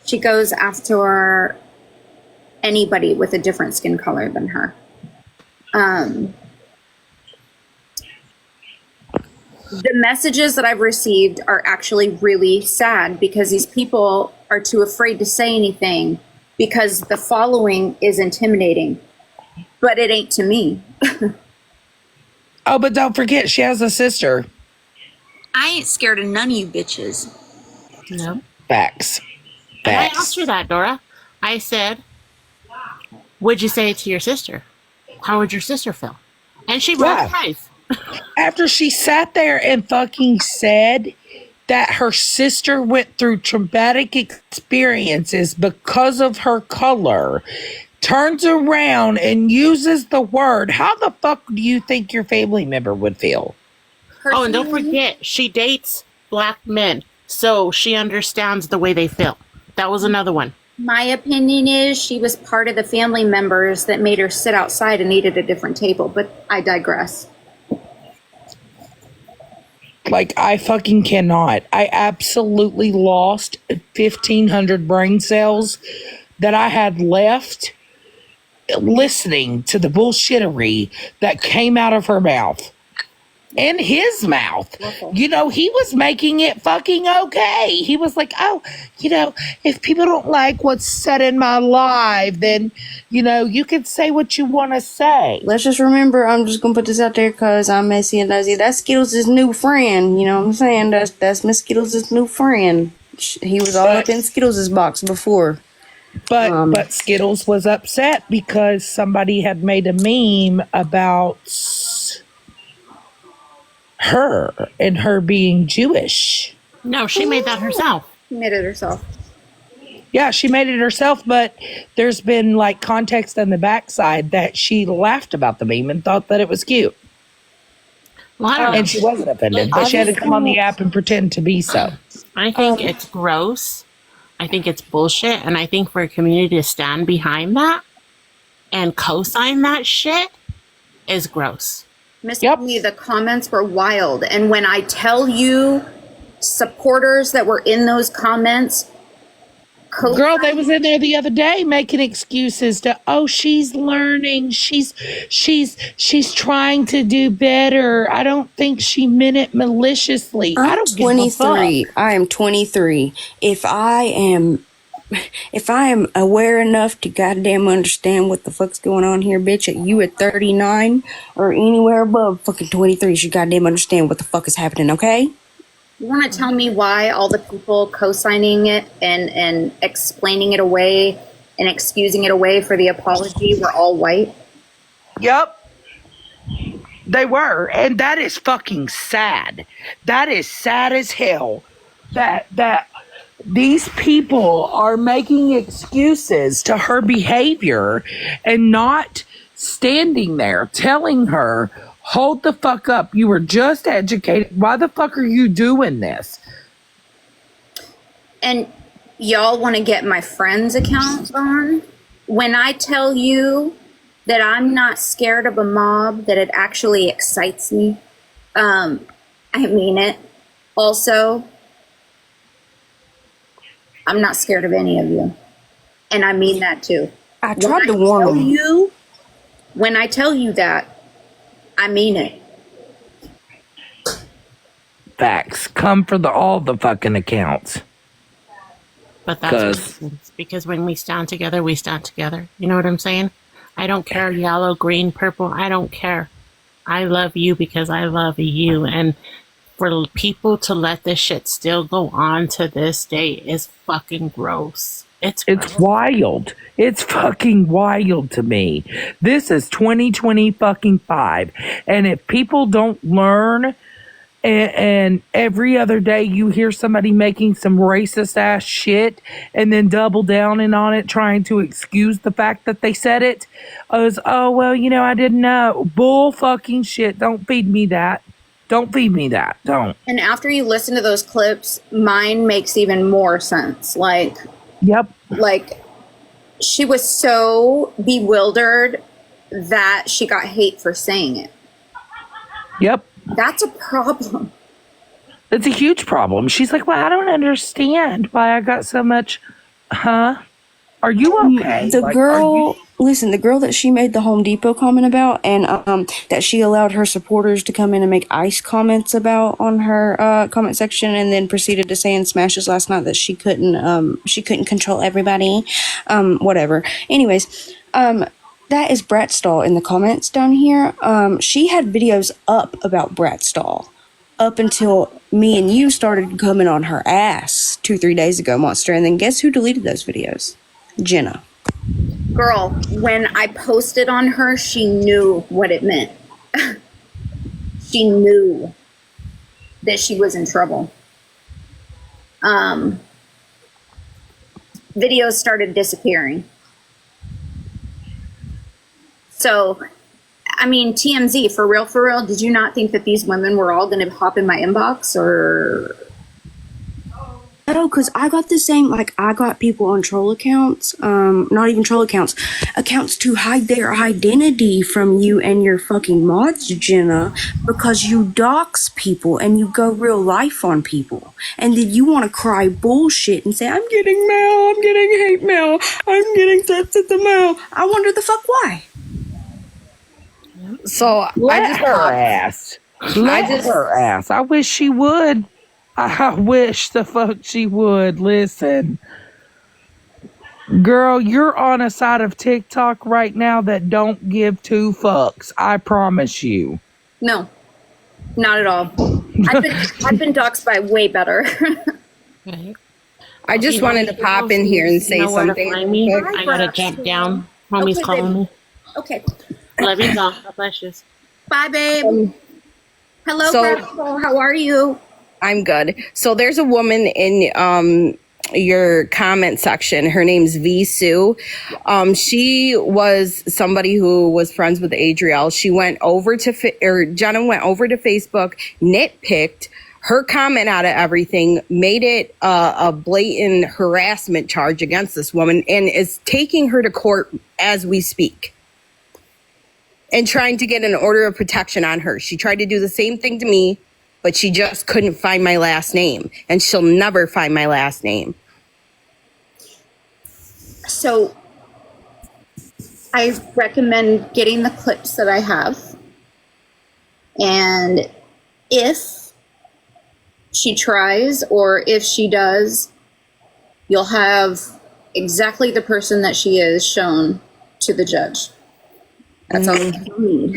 She goes after anybody with a different skin color than her. The messages that I've received are actually really sad because these people are too afraid to say anything because the following is intimidating. But it ain't to me. Oh, but don't forget, she has a sister. I ain't scared of none of you bitches. No. Facts. And I Facts. asked her that, Dora. I said, would you say it to your sister? How would your sister feel? And she rolled her eyes. After she sat there and fucking said that her sister went through traumatic experiences because of her color, turns around and uses the word, how the fuck do you think your family member would feel? Oh, and don't forget, she dates black men, so she understands the way they feel. That was another one. My opinion is she was part of the family members that made her sit outside and eat at a different table, but I digress. Like, I fucking cannot. I absolutely lost 1,500 brain cells that I had left listening to the bullshittery that came out of her mouth. In his mouth. You know, he was making it fucking okay. He was like, oh, you know, if people don't like what's said in my live, then, you know, you can say what you want to say. Let's just remember, I'm just gonna put this out there because I'm messy and nosy. That's Skittles' new friend. You know what I'm saying? That's Miss Skittles' new friend. He was all up in Skittles' box before. But Skittles was upset because somebody had made a meme about her and her being Jewish. No, she made that herself. She made it herself. Yeah, she made it herself, but there's been like context on the backside that she laughed about the meme and thought that it was cute. Well, I don't know. And she wasn't offended, but she had to come on the app and pretend to be so. I think it's gross. I think it's bullshit. And I think for a community to stand behind that and co-sign that shit is gross. Miss Me, the comments were wild. And when I tell you supporters that were in those comments, Girl, they was in there the other day making excuses to, oh, she's learning. She's trying to do better. I don't think she meant it maliciously. I I'm don't give a fuck. 23. I am 23. If I am aware enough to goddamn understand what the fuck's going on here, bitch, at you at 39 or anywhere above fucking 23, you should goddamn understand what the fuck is happening, okay? you want to tell me why all the people co-signing it and explaining it away and excusing it away for the apology were all white? Yep. They were. And that is fucking sad. That is sad as hell. That these people are making excuses to her behavior and not standing there telling her, hold the fuck up. You were just educated. Why the fuck are you doing this? And y'all want to get my friend's account on? When I tell you that I'm not scared of a mob, that it actually excites me, I mean it. Also, I'm not scared of any of you. And I mean that too. I tried to warn you. When I tell you that, I mean it. Facts. Come for all the fucking accounts. But that's what happens, because when we stand together, we stand together. You know what I'm saying? I don't care yellow, green, purple. I don't care. I love you because I love you. And for people to let this shit still go on to this day is fucking gross. It's wild. It's fucking wild to me. This is 2020 fucking 5. And if people don't learn, and every other day you hear somebody making some racist ass shit and then double down on it, trying to excuse the fact that they said it, as, oh, well, you know, I didn't know. Bull fucking shit. Don't feed me that. Don't feed me that. Don't. And after you listen to those clips, mine makes even more sense. Like, yep. Like, she was so bewildered that she got hate for saying it. Yep. That's a problem. It's a huge problem. She's like, well, I don't understand why I got so much. Huh? Are you okay? The girl, listen, the girl that she made the Home Depot comment about, and that she allowed her supporters to come in and make ICE comments about on her comment section, and then proceeded to say in Smashes last night that she couldn't control everybody, whatever. Anyways, that is Bratstall in the comments down here. She had videos up about Bratstall up until me and you started coming on her ass 2-3 days ago, Monster. And then guess who deleted those videos? Jenna. Girl, when I posted on her, she knew what it meant. She knew that she was in trouble. Videos started disappearing. So, I mean, TMZ, for real, did you not think that these women were all going to hop in my inbox or? No, because I got the same, like, I got people on troll accounts, not even troll accounts to hide their identity from you and your fucking mods, Jenna, because you dox people and you go real life on people. And then you want to cry bullshit and say, I'm getting mail, I'm getting hate mail, I'm getting the mail. I wonder the fuck why. So Let her ass. Let her ass. I wish she would. I wish the fuck she would. Listen. Girl, you're on a side of TikTok right now that don't give two fucks. I promise you. No, not at all. I've been doxxed by way better. I just wanted to pop in here and say something. I gotta jump down. Mommy's calling me. Okay. Love you, God bless you. Bye, babe. Hello, Crystal. How are you? I'm good. So there's a woman in your comment section. Her name's V Sue. She was somebody who was friends with Adriel. She went over to Jenna went over to Facebook, nitpicked her comment out of everything, made it a blatant harassment charge against this woman, and is taking her to court as we speak. And trying to get an order of protection on her. She tried to do the same thing to me, but she just couldn't find my last name. And she'll never find my last name. So I recommend getting the clips that I have. And if she tries or if she does, you'll have exactly the person that she is shown to the judge. That's all you need.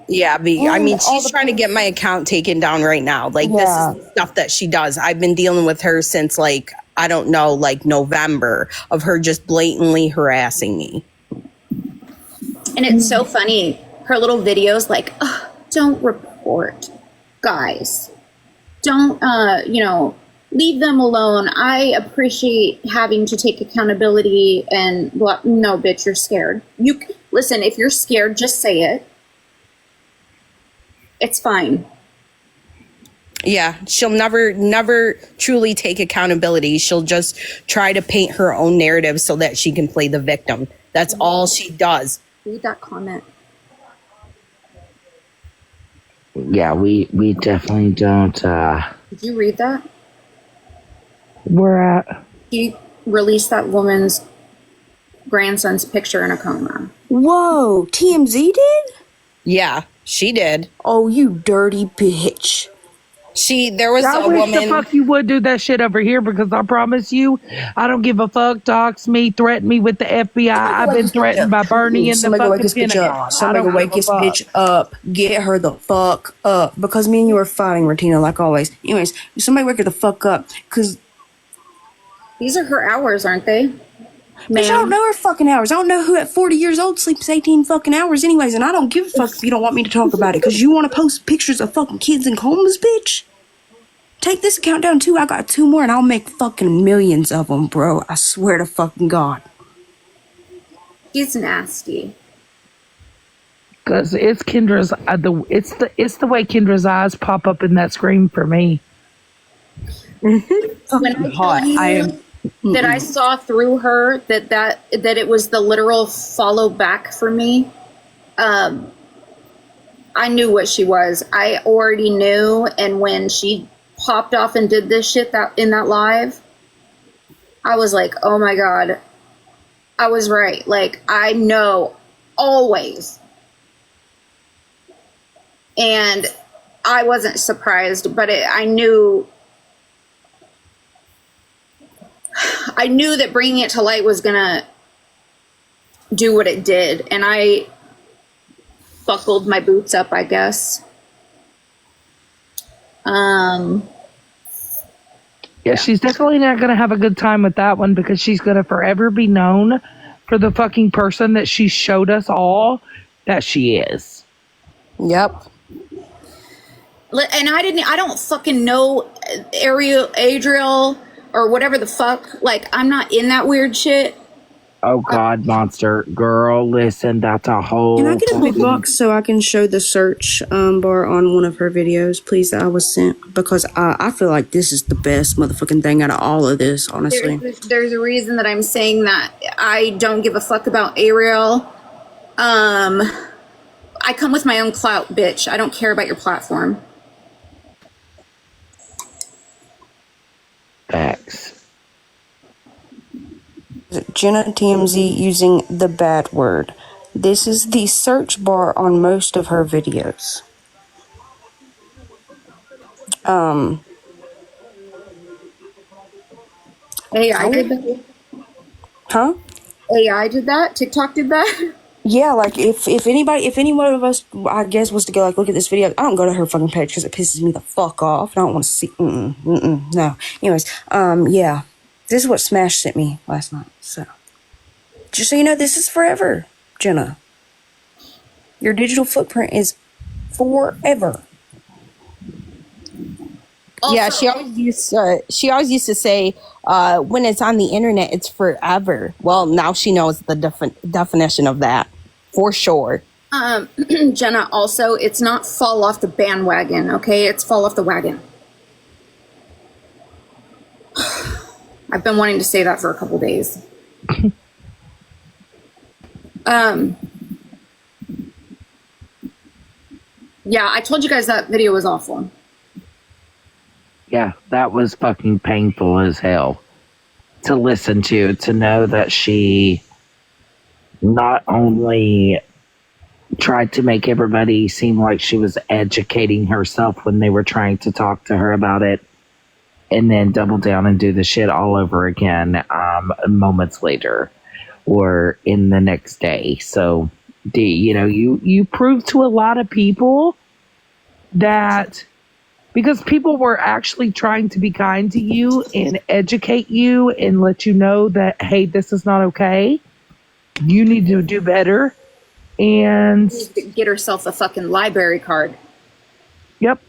Yeah, I mean, she's trying to get my account taken down right now. Like, this is the stuff that she does. I've been dealing with her since, like, I don't know, like November, of her just blatantly harassing me. And it's so funny. Her little videos, like, don't report, guys. Don't, leave them alone. I appreciate having to take accountability and blah. No, bitch, you're scared. Listen, if you're scared, just say it. It's fine. Yeah, she'll never truly take accountability. She'll just try to paint her own narrative so that she can play the victim. That's all she does. Read that comment. Yeah, we definitely don't. Did you read that? Where at? He released that woman's grandson's picture in a coma. Whoa, TMZ did? Yeah, she did. Oh, you dirty bitch. There was I a wish woman. the fuck you would do that shit over here, because I promise you, I don't give a fuck. Dox me, threaten me with the FBI. I've been threatened by Bernie and the Somebody go wake fucking this bitch Pentagon. up. Somebody go wake this bitch up. Get her the fuck up. Because me and you are fighting, Ratina, like always. Anyways, somebody wake her the fuck up. Because these are her hours, aren't they? Bitch, I don't know her fucking hours. I don't know who at 40 years old sleeps 18 fucking hours anyways, and I don't give a fuck if you don't want me to talk about it, because you want to post pictures of fucking kids in comas, bitch. Take this account down too. I got 2 more and I'll make fucking millions of them, bro. I swear to fucking God. She's nasty. Because it's Kendra's, it's the way Kendra's eyes pop up in that screen for me. When I tell you that I saw through her that it was the literal follow back for me, I knew what she was. I already knew, and when she popped off and did this shit in that live, I was like, oh my God, I was right. Like, I know always. And I wasn't surprised, but I knew that bringing it to light was gonna do what it did, and I buckled my boots up, I guess. Yeah, she's definitely not going to have a good time with that one because she's going to forever be known for the fucking person that she showed us all that she is. Yep. And I don't fucking know Adriel or whatever the fuck. Like, I'm not in that weird shit. Oh God, monster girl! Listen, that's a whole. Can I get a big box so I can show the search bar on one of her videos, please, that I was sent? Because I feel like this is the best motherfucking thing out of all of this, honestly. There's a reason that I'm saying that I don't give a fuck about Ariel. I come with my own clout, bitch. I don't care about your platform. Facts. Jenna TMZ using the bad word. This is the search bar on most of her videos. AI did that? Huh? AI did that? TikTok did that? Yeah, like if any one of us, I guess, was to go like look at this video, I don't go to her fucking page because it pisses me the fuck off. I don't want to see. No. Anyways, yeah, this is what Smash sent me last night. So, just so you know, this is forever, Jenna. Your digital footprint is forever. Yeah, she always used to say, when it's on the internet, it's forever. Well, now she knows the definition of that, for sure. Jenna, also, it's not fall off the bandwagon, okay? It's fall off the wagon. I've been wanting to say that for a couple days. Yeah, I told you guys that video was awful. Yeah, that was fucking painful as hell to listen to know that she not only tried to make everybody seem like she was educating herself when they were trying to talk to her about it, and then double down and do the shit all over again moments later or in the next day. So, you proved to a lot of people that because people were actually trying to be kind to you and educate you and let you know that, hey, this is not okay. You need to do better. And get herself a fucking library card. Yep.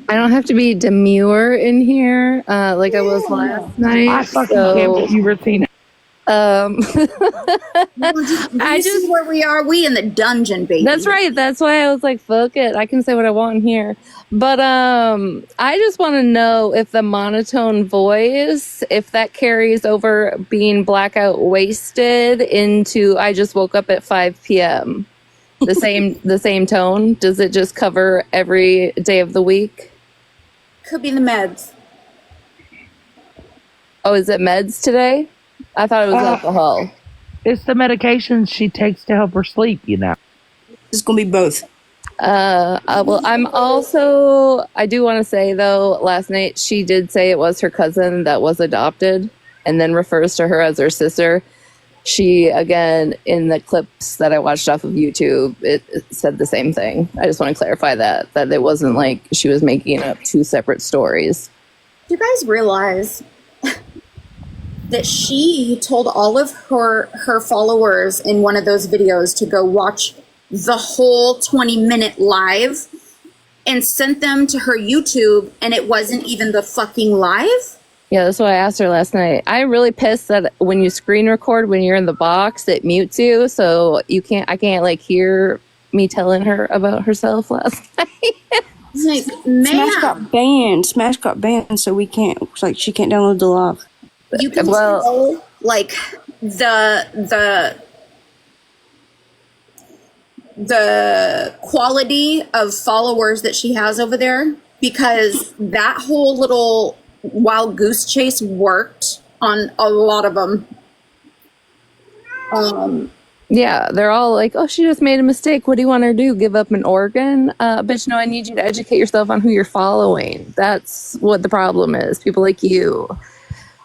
I don't have to be demure in here like I was last night. I fucking can't believe you were Tina. I just where we are. We in the dungeon, baby. That's right. That's why I was like, fuck it. I can say what I want in here. But I just want to know if the monotone voice, if that carries over being blackout wasted into I just woke up at 5 p.m. The same tone. Does it just cover every day of the week? Could be the meds. Oh, is it meds today? I thought it was alcohol. It's the medications she takes to help her sleep, It's going to be both. Well, I do want to say, though, last night she did say it was her cousin that was adopted and then refers to her as her sister. She, again, in the clips that I watched off of YouTube, it said the same thing. I just want to clarify that it wasn't like she was making up two separate stories. Do you guys realize that she told all of her followers in one of those videos to go watch the whole 20-minute live and sent them to her YouTube, and it wasn't even the fucking live? Yeah, that's what I asked her last night. I'm really pissed that when you screen record when you're in the box, it mutes you, so I can't like hear me telling her about herself last night. Like, man. Smash got banned, so we can't, like, she can't download the live. You can tell, like, the quality of followers that she has over there, because that whole little wild goose chase worked on a lot of them. Yeah, they're all like, oh, she just made a mistake. What do you want her to do? Give up an organ? Bitch, no, I need you to educate yourself on who you're following. That's what the problem is. People like you.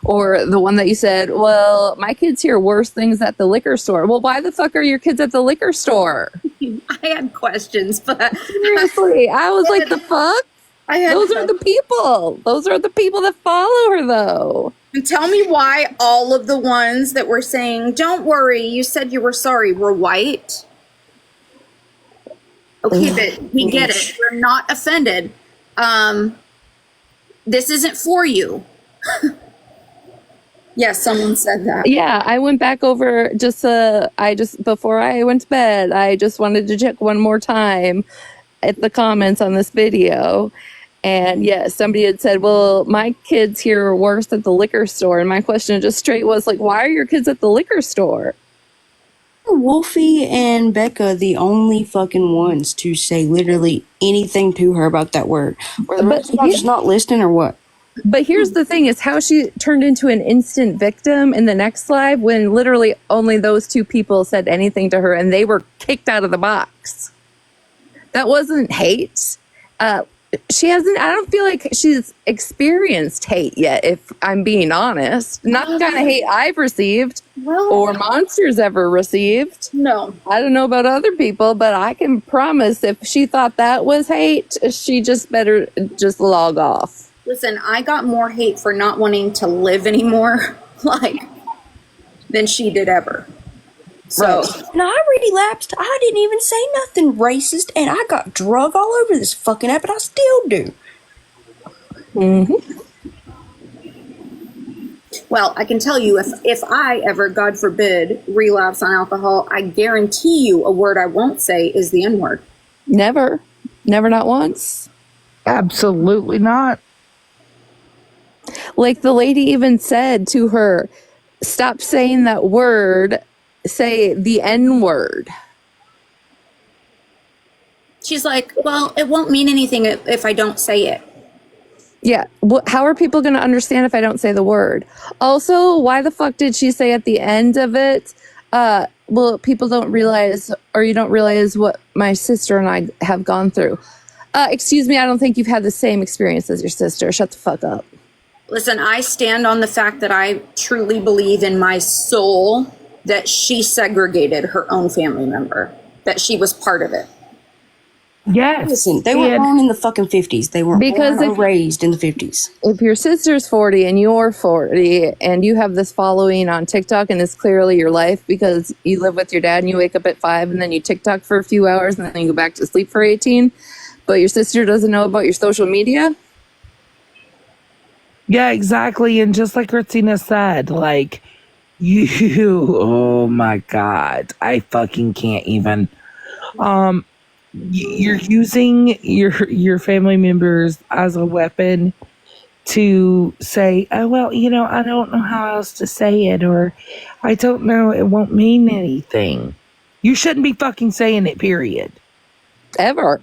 Or the one that you said, well, my kids hear worse things at the liquor store. Well, why the fuck are your kids at the liquor store? I had questions, but... Seriously, I was like, the fuck? Those are the people. Those are the people that follow her, though. And tell me why all of the ones that were saying, "Don't worry, you said you were sorry," were white. Okay, but we get it. We're not offended. This isn't for you. Yes, someone said that. Yeah, I went back over before I went to bed, I just wanted to check one more time at the comments on this video. And yes, somebody had said, well, my kids here are worse at the liquor store. And my question just straight was like, why are your kids at the liquor store? Wolfie and Becca the only fucking ones to say literally anything to her about that word. Or the rest of y'all just not listening or what? But here's the thing is how she turned into an instant victim in the next live when literally only those two people said anything to her and they were kicked out of the box. That wasn't hate. She hasn't, I don't feel like she's experienced hate yet, if I'm being honest. Not the kind of hate I've received or Monster's ever received. No. I don't know about other people, but I can promise if she thought that was hate, she just better just log off. Listen, I got more hate for not wanting to live anymore, than she did ever. So, no, I relapsed. I didn't even say nothing racist, and I got drug all over this fucking app, and I still do. Well, I can tell you, if I ever, God forbid, relapse on alcohol, I guarantee you a word I won't say is the N-word. Never. Never, not once. Absolutely not. Like the lady even said to her, stop saying that word, say the N-word. She's like, well, it won't mean anything if I don't say it. Yeah. How are people going to understand if I don't say the word? Also, why the fuck did she say at the end of it, well, people don't realize, or you don't realize what my sister and I have gone through. Excuse me, I don't think you've had the same experience as your sister. Shut the fuck up. Listen, I stand on the fact that I truly believe in my soul that she segregated her own family member, that she was part of it. Yes. Listen, they were born in the fucking 50s. They were raised in the 50s. If your sister's 40 and you're 40 and you have this following on TikTok and it's clearly your life because you live with your dad and you wake up at 5 and then you TikTok for a few hours and then you go back to sleep for 18, but your sister doesn't know about your social media. Yeah, exactly. And just like Christina said, like, oh my God, I fucking can't even. You're using your family members as a weapon to say, oh, well, you know, I don't know how else to say it, or I don't know, it won't mean anything. You shouldn't be fucking saying it, period. Ever.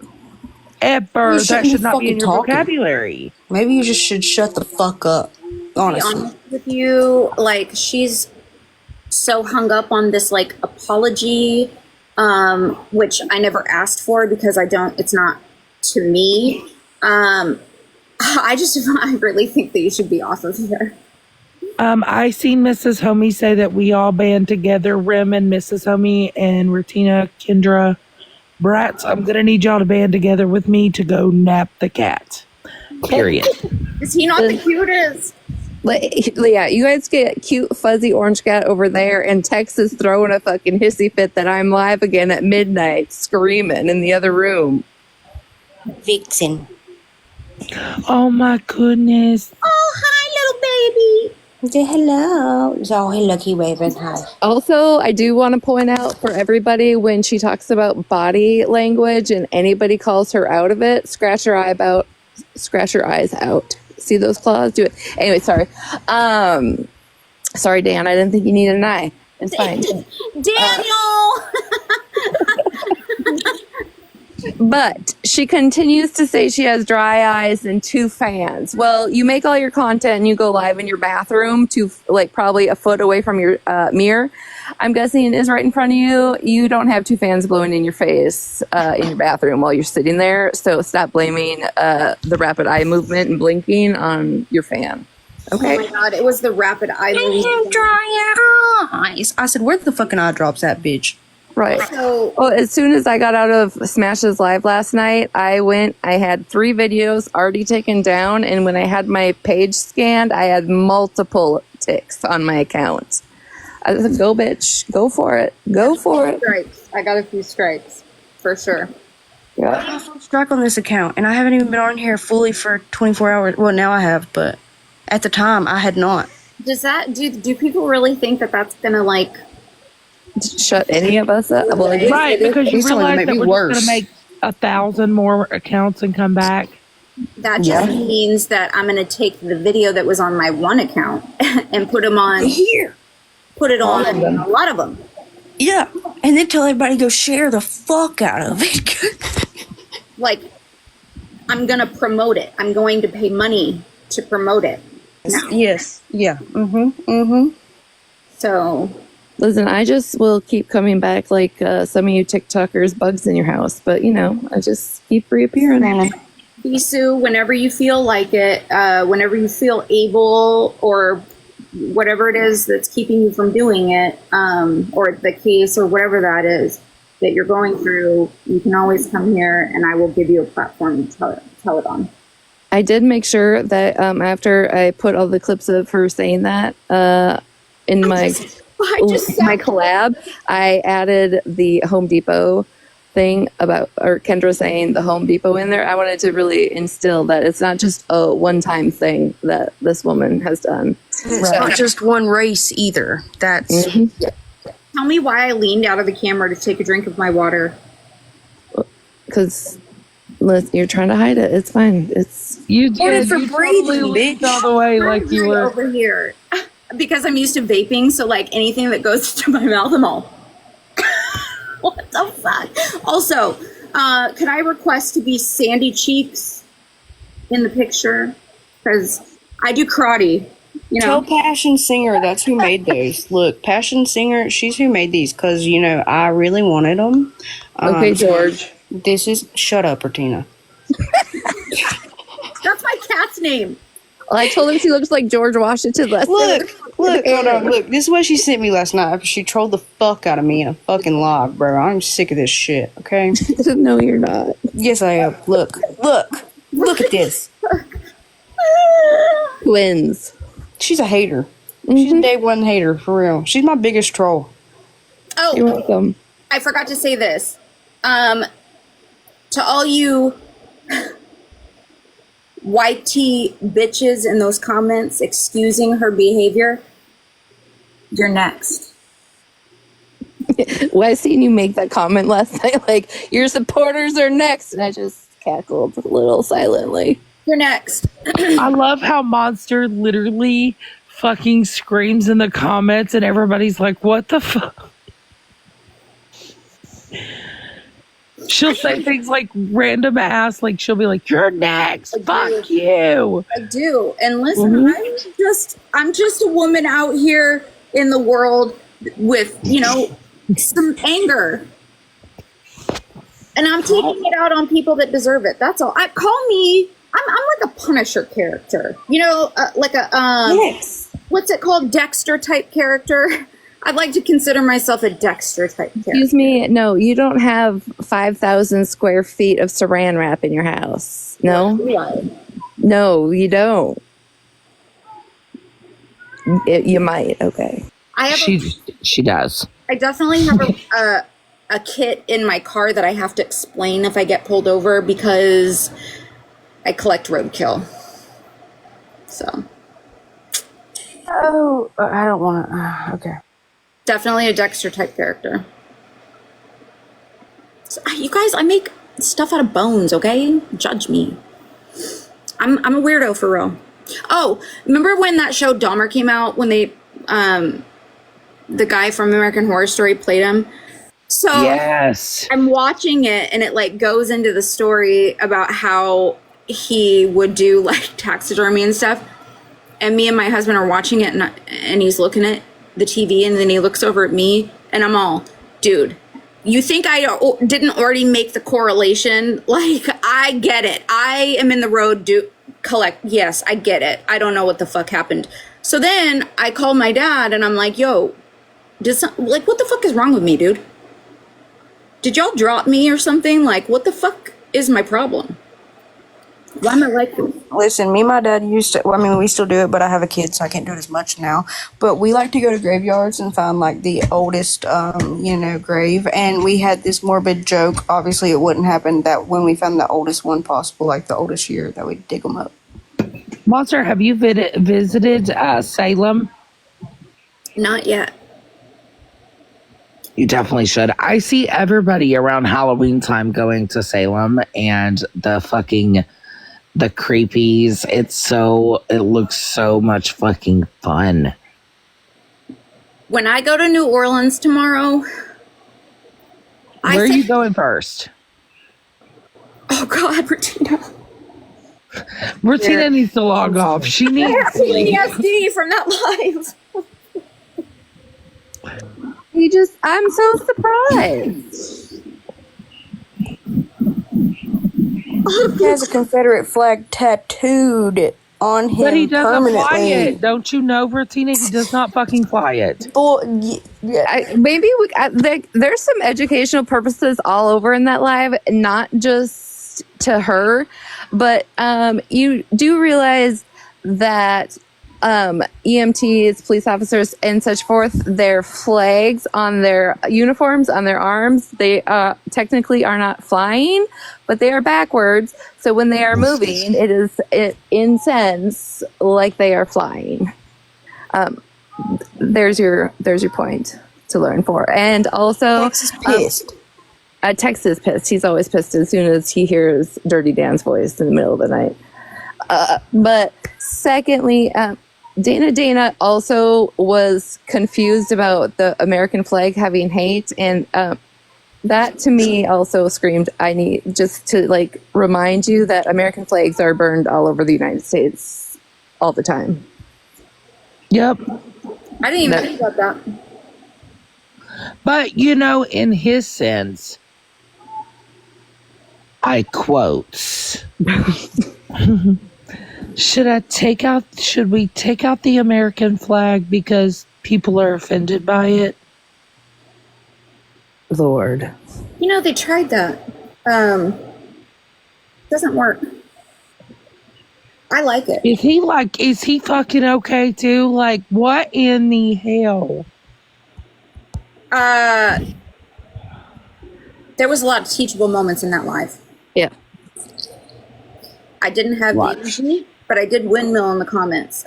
That should not be in your vocabulary. Maybe you just should shut the fuck up, honestly. To be honest with you, like, she's so hung up on this, like, apology, which I never asked for because it's not to me. I really think that you should be off of here. I seen Mrs. Homie say that we all band together, Rim and Mrs. Homie and Rutina, Kendra, Brats. I'm going to need y'all to band together with me to go nap the cat. Period. Is he not the cutest? Yeah, you guys get cute fuzzy orange cat over there, and Tex is throwing a fucking hissy fit that I'm live again at midnight, screaming in the other room. Vixen. Oh my goodness. Oh, hi, little baby. Say hello. Oh, hey, Lucky Raven. Hi. Also, I do want to point out for everybody when she talks about body language and anybody calls her out of it, scratch her eyes out. See those claws? Do it. Anyway, sorry. Sorry, Dan. I didn't think you needed an eye. It's fine. Daniel! But she continues to say she has dry eyes and 2 fans. Well, you make all your content and you go live in your bathroom to like probably a foot away from your mirror. I'm guessing it is right in front of you. You don't have 2 fans blowing in your face in your bathroom while you're sitting there. So stop blaming the rapid eye movement and blinking on your fan. Okay. Oh my God, it was the rapid eye movement. Dry eyes. I said, where the fucking eye drops at, bitch? Right. So Well, as soon as I got out of Smash's live last night, I had 3 videos already taken down. And when I had my page scanned, I had multiple ticks on my account. I said, go, bitch. Go for it. Go for it. strikes. I got a few strikes for sure. Yeah. I got a strike on this account, and I haven't even been on here fully for 24 hours. Well, now I have, but at the time, I had not. Does that do people really think that that's gonna like Shut any of us up? Well, Right, because you It's only realize make that me we're worse. just going to make 1,000 more accounts and come back. that just means that I'm gonna take the video that was on my one account and put them on Here. put it on a lot of them. Yeah. And then tell everybody to go share the fuck out of it. Like, I'm gonna promote it. I'm going to pay money to promote it. Now. Yes. Yeah. So listen, I just will keep coming back like some of you TikTokers, bugs in your house. But, I just keep reappearing. Bisou, whenever you feel like it, whenever you feel able or whatever it is that's keeping you from doing it, or the case or whatever that is that you're going through, you can always come here and I will give you a platform to tell it on. I did make sure that after I put all the clips of her saying that in my collab, I added the Home Depot thing or Kendra saying the Home Depot in there. I wanted to really instill that it's not just a one-time thing that this woman has done. It's not just one race either. That's Tell me why I leaned out of the camera to take a drink of my water. Because you're trying to hide it. It's fine. You did. for you breathing, totally bitch. leaned all the way like you were. Over here. Because I'm used to vaping, so like anything that goes to my mouth, I'm all. What the fuck? Also, could I request to be Sandy Cheeks in the picture? Because I do karate. Tell Passion Singer that's who made those. Look, Passion Singer, she's who made these because, I really wanted them. Okay, George. This is... Shut up, Bertina. That's my cat's name. Well, I told him she looks like George Washington last Look, hold on. Look, this is what she sent me last night after she trolled the fuck out of me in a fucking live, bro. I'm sick of this shit, okay? No, you're not. Yes, I am. Look at this. Twins. She's a hater. She's a day one hater, for real. She's my biggest troll. Oh, you're welcome. I forgot to say this. To all you white tea bitches in those comments excusing her behavior, you're next. Well, I seen you make that comment last night, like, your supporters are next. And I just cackled a little silently. You're next. I love how Monster literally fucking screams in the comments and everybody's like, what the fuck? She'll say things like random ass, like she'll be like, you're next. Fuck you. I do. And listen, I'm just a woman out here in the world with, some anger. And I'm taking it out on people that deserve it. That's all. I'm like a Punisher character. Like a what's it called? Dexter type character. I'd like to consider myself a Dexter type character. Excuse me. No, you don't have 5,000 square feet of saran wrap in your house. No? No, you don't. You might. Okay. She does. I definitely have a kit in my car that I have to explain if I get pulled over because I collect roadkill. So. Oh, I don't want to. Okay. Definitely a Dexter type character. So, you guys, I make stuff out of bones, okay? Judge me. I'm a weirdo for real. Oh, remember when that show Dahmer came out when they the guy from American Horror Story played him? So yes. I'm watching it and it like goes into the story about how he would do like taxidermy and stuff. And me and my husband are watching it and he's looking at the TV and then he looks over at me and I'm all, dude, you think I didn't already make the correlation? Like, I get it. I am in the road collect. Yes, I get it. I don't know what the fuck happened. So then I called my dad and I'm like, yo, what the fuck is wrong with me, dude? did y'all drop me or something? Like, what the fuck is my problem? Why am I like this? Listen, me and my dad used to, well, I mean, we still do it, but I have a kid, so I can't do it as much now. But we like to go to graveyards and find, like, the oldest, grave. And we had this morbid joke. Obviously, it wouldn't happen that when we found the oldest one possible, like the oldest year, that we'd dig them up. Monster, have you visited Salem? Not yet. You definitely should. I see everybody around Halloween time going to Salem and the creepies. It looks so much fucking fun. When I go to New Orleans tomorrow, where are you going first? Oh God, Bertina. Bertina needs to log off. She needs PTSD from that live. I'm so surprised. He has a Confederate flag tattooed on him, but he doesn't fly permanently. it. Don't you know, Bertina? He does not fucking fly it. There's some educational purposes all over in that live, not just to her, but you do realize that EMTs, police officers, and such forth, their flags on their uniforms, on their arms, they technically are not flying, but they are backwards. So when they are moving, it in sense like they are flying. There's your point to learn for. And also, Texas pissed. Texas pissed. He's always pissed as soon as he hears Dirty Dan's voice in the middle of the night. But secondly, Dana also was confused about the American flag having hate, and that to me also screamed, I need just to remind you that American flags are burned all over the United States all the time. Yep. I didn't even think about that. But in his sense, I quote, should we take out the American flag because people are offended by it? Lord. They tried that. Doesn't work. I like it. Is he fucking okay too? What in the hell? There was a lot of teachable moments in that live. Yeah. I didn't have energy, but I did windmill in the comments.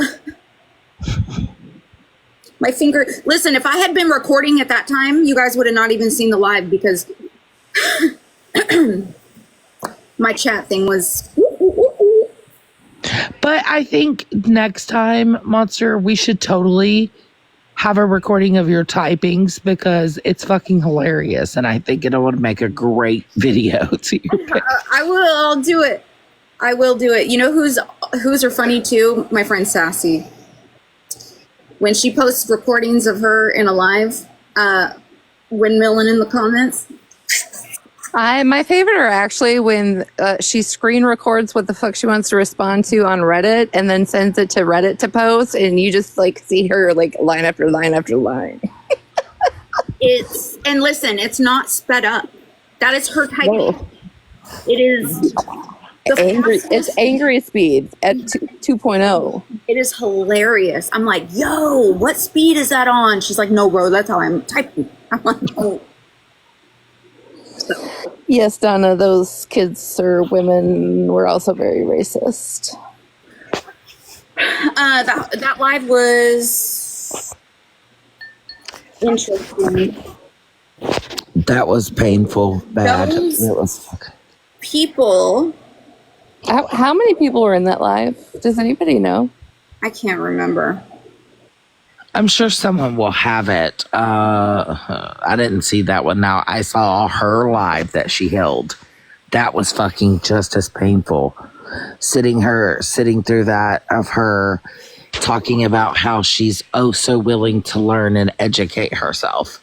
My finger. Listen, if I had been recording at that time, you guys would have not even seen the live because my chat thing was. But I think next time, Monster, we should totally have a recording of your typings because it's fucking hilarious, and I think it would make a great video to your page. I will. I'll do it. I will do it. You know who's are funny too? My friend Sassy. When she posts recordings of her in a live, windmilling in the comments. My favorite are actually when she screen records what the fuck she wants to respond to on Reddit and then sends it to Reddit to post, and you just see her line after line after line. And listen, it's not sped up. That is her typing. Whoa. It is It's angry speed at 2.0. It is hilarious. I'm like, yo, what speed is that on? She's like, no, bro, that's how I'm typing. I'm like, oh. Yes, Donna, those kids or women were also very racist. That live was interesting. That was painful, bad. Those It was people. How many people were in that live? Does anybody know? I can't remember. I'm sure someone will have it. I didn't see that one. Now I saw her live that she held. That was fucking just as painful. Sitting through that of her talking about how she's so willing to learn and educate herself.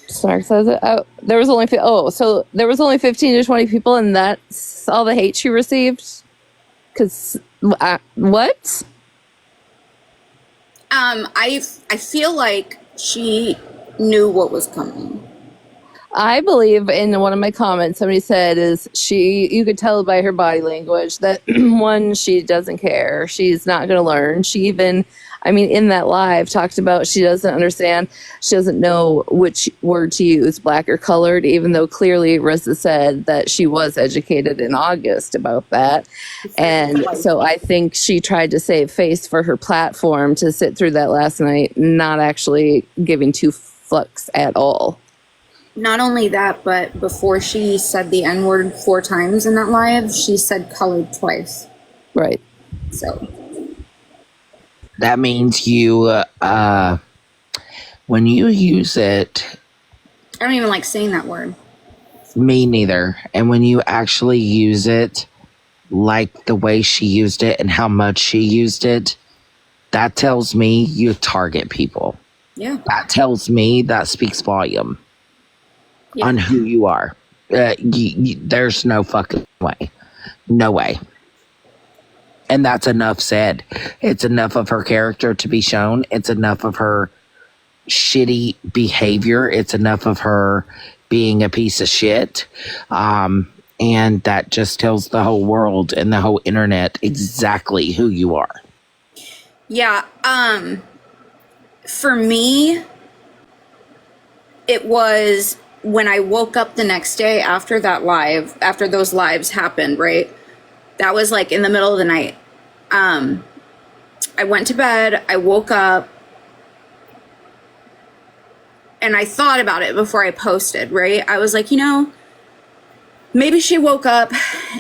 Snark says it. There was only 15 to 20 people, and that's all the hate she received. Because what? I feel like she knew what was coming. I believe in one of my comments, somebody said you could tell by her body language that one, she doesn't care. She's not going to learn. She even, in that live talked about she doesn't understand. She doesn't know which word to use, black or colored, even though clearly Rissa said that she was educated in August about that. And so I think she tried to save face for her platform to sit through that last night, not actually giving two fucks at all. Not only that, but before she said the N word 4 times in that live, she said colored twice. Right. So That means you, when you use it, I don't even like saying that word. me neither. And when you actually use it, like the way she used it and how much she used it, that tells me you target people. Yeah. That tells me that speaks volume on who you are. There's no fucking way. No way. And that's enough said. It's enough of her character to be shown. It's enough of her shitty behavior. It's enough of her being a piece of shit. And that just tells the whole world and the whole internet exactly who you are. Yeah. For me, it was when I woke up the next day after that live, after those lives happened, right? That was like in the middle of the night. I went to bed, I woke up, and I thought about it before I posted, right? I was like, maybe she woke up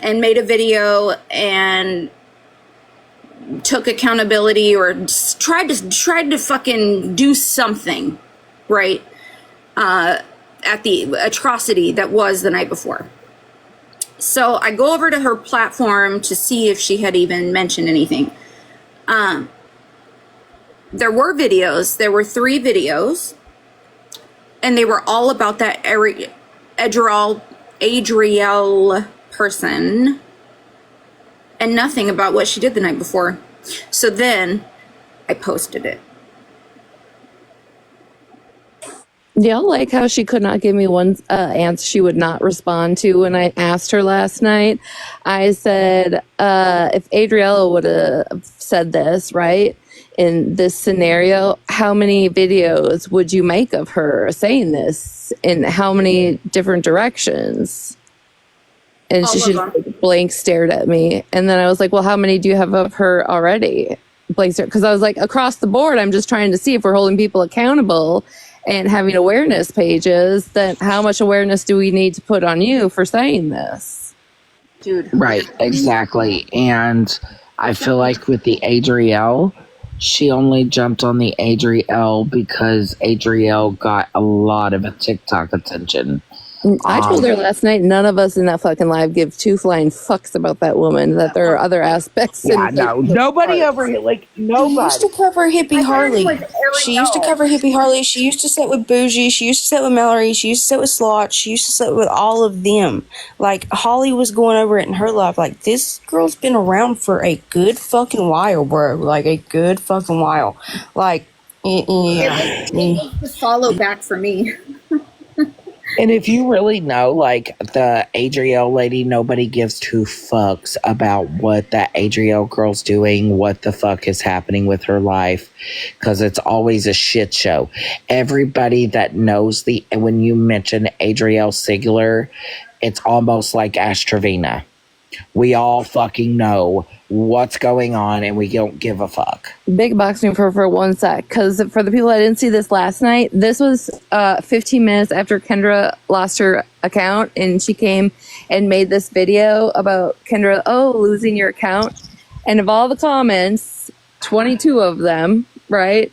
and made a video and took accountability or tried to fucking do something, right? At the atrocity that was the night before. So I go over to her platform to see if she had even mentioned anything. There were videos. There were 3 videos. And they were all about that Adriel person. And nothing about what she did the night before. So then I posted it. Do y'all like how she could not give me one answer she would not respond to when I asked her last night? I said, if Adriella would have said this, right, in this scenario, how many videos would you make of her saying this in how many different directions? And she just blank stared at me. And then I was like, well, how many do you have of her already? Blank stare. Because I was like, across the board, I'm just trying to see if we're holding people accountable and having awareness pages, then how much awareness do we need to put on you for saying this? Dude. Right, exactly. And I feel like with the Adrielle, she only jumped on the Adrielle because Adrielle got a lot of TikTok attention. I told her last night, none of us in that fucking live give 2 flying fucks about that woman, that there are other aspects. Yeah, no, nobody over here, nobody. She used to cover Hippie Harley. She used to cover Hippie Harley. She used to sit with Bougie. She used to sit with Mallory. She used to sit with Slot. She used to sit with all of them. Holly was going over it in her life. This girl's been around for a good fucking while, bro. A good fucking while. Yeah. Follow back for me. And if you really know, the Adrielle lady, nobody gives 2 fucks about what that Adrielle girl's doing, what the fuck is happening with her life, because it's always a shit show. Everybody that knows when you mention Adrielle Sigler, it's almost like Ash Trevina. We all fucking know what's going on and we don't give a fuck. Big boxing for 1 sec, because for the people that didn't see this last night, this was 15 minutes after Kendra lost her account, and she came and made this video about Kendra, losing your account. And of all the comments, 22 of them, right,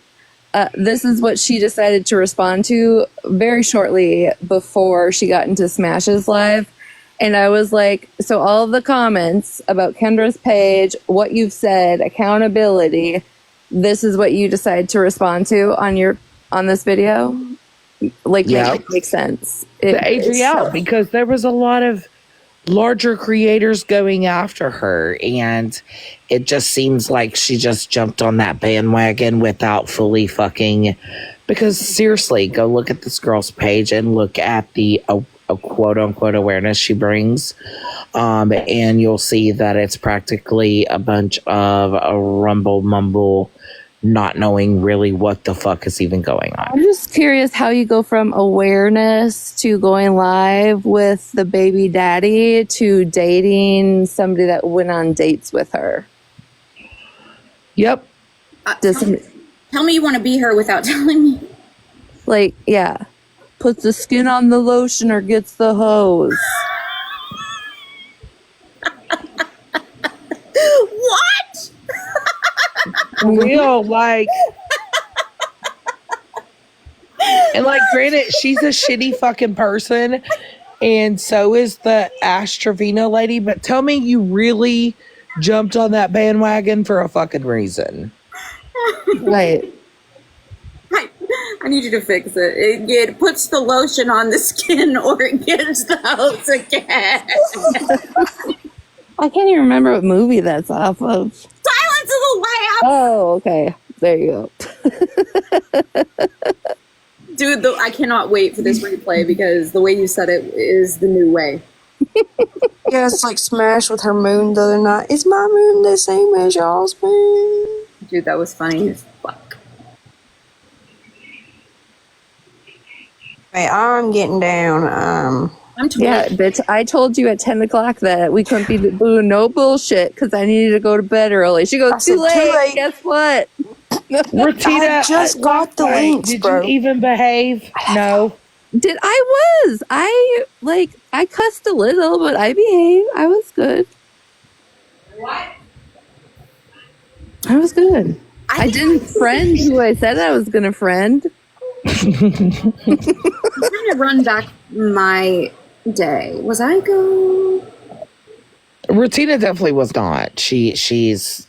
this is what she decided to respond to very shortly before she got into Smash's live. And I was like, so all of the comments about Kendra's page, what you've said, accountability, this is what you decide to respond to on this video? Makes sense. The Adrielle, because there was a lot of larger creators going after her, and it just seems like she just jumped on that bandwagon without fully fucking Because seriously, go look at this girl's page and look at the a quote unquote awareness she brings. And you'll see that it's practically a bunch of a rumble mumble, not knowing really what the fuck is even going on. I'm just curious how you go from awareness to going live with the baby daddy to dating somebody that went on dates with her. Yep. Tell me you want to be her without telling me. Like, yeah. Puts the skin on the lotion or gets the hose. What? Real, like. And like, granted, she's a shitty fucking person, and so is the Ash Trevino lady, but tell me you really jumped on that bandwagon for a fucking reason. Right. I need you to fix it. It puts the lotion on the skin or it gets the hose again. I can't even remember what movie that's off of. Silence of the Lambs! Oh, okay. There you go. Dude, I cannot wait for this replay because the way you said it is the new way. Yeah, it's like Smash with her moon the other night. Is my moon the same as y'all's moon? Dude, that was funny as fuck. Hey, I'm getting down. I'm Yeah, bitch. I told you at 10 o'clock that we couldn't be doing no bullshit because I needed to go to bed early. She goes, too late. Guess what? Rotita, I just got the links, did bro. you even behave? No. I cussed a little, but I behaved. I was good. What? I was good. I didn't friend who I said I was going to friend. I'm trying to run back my day. Was I go? Rutina definitely was not. She's.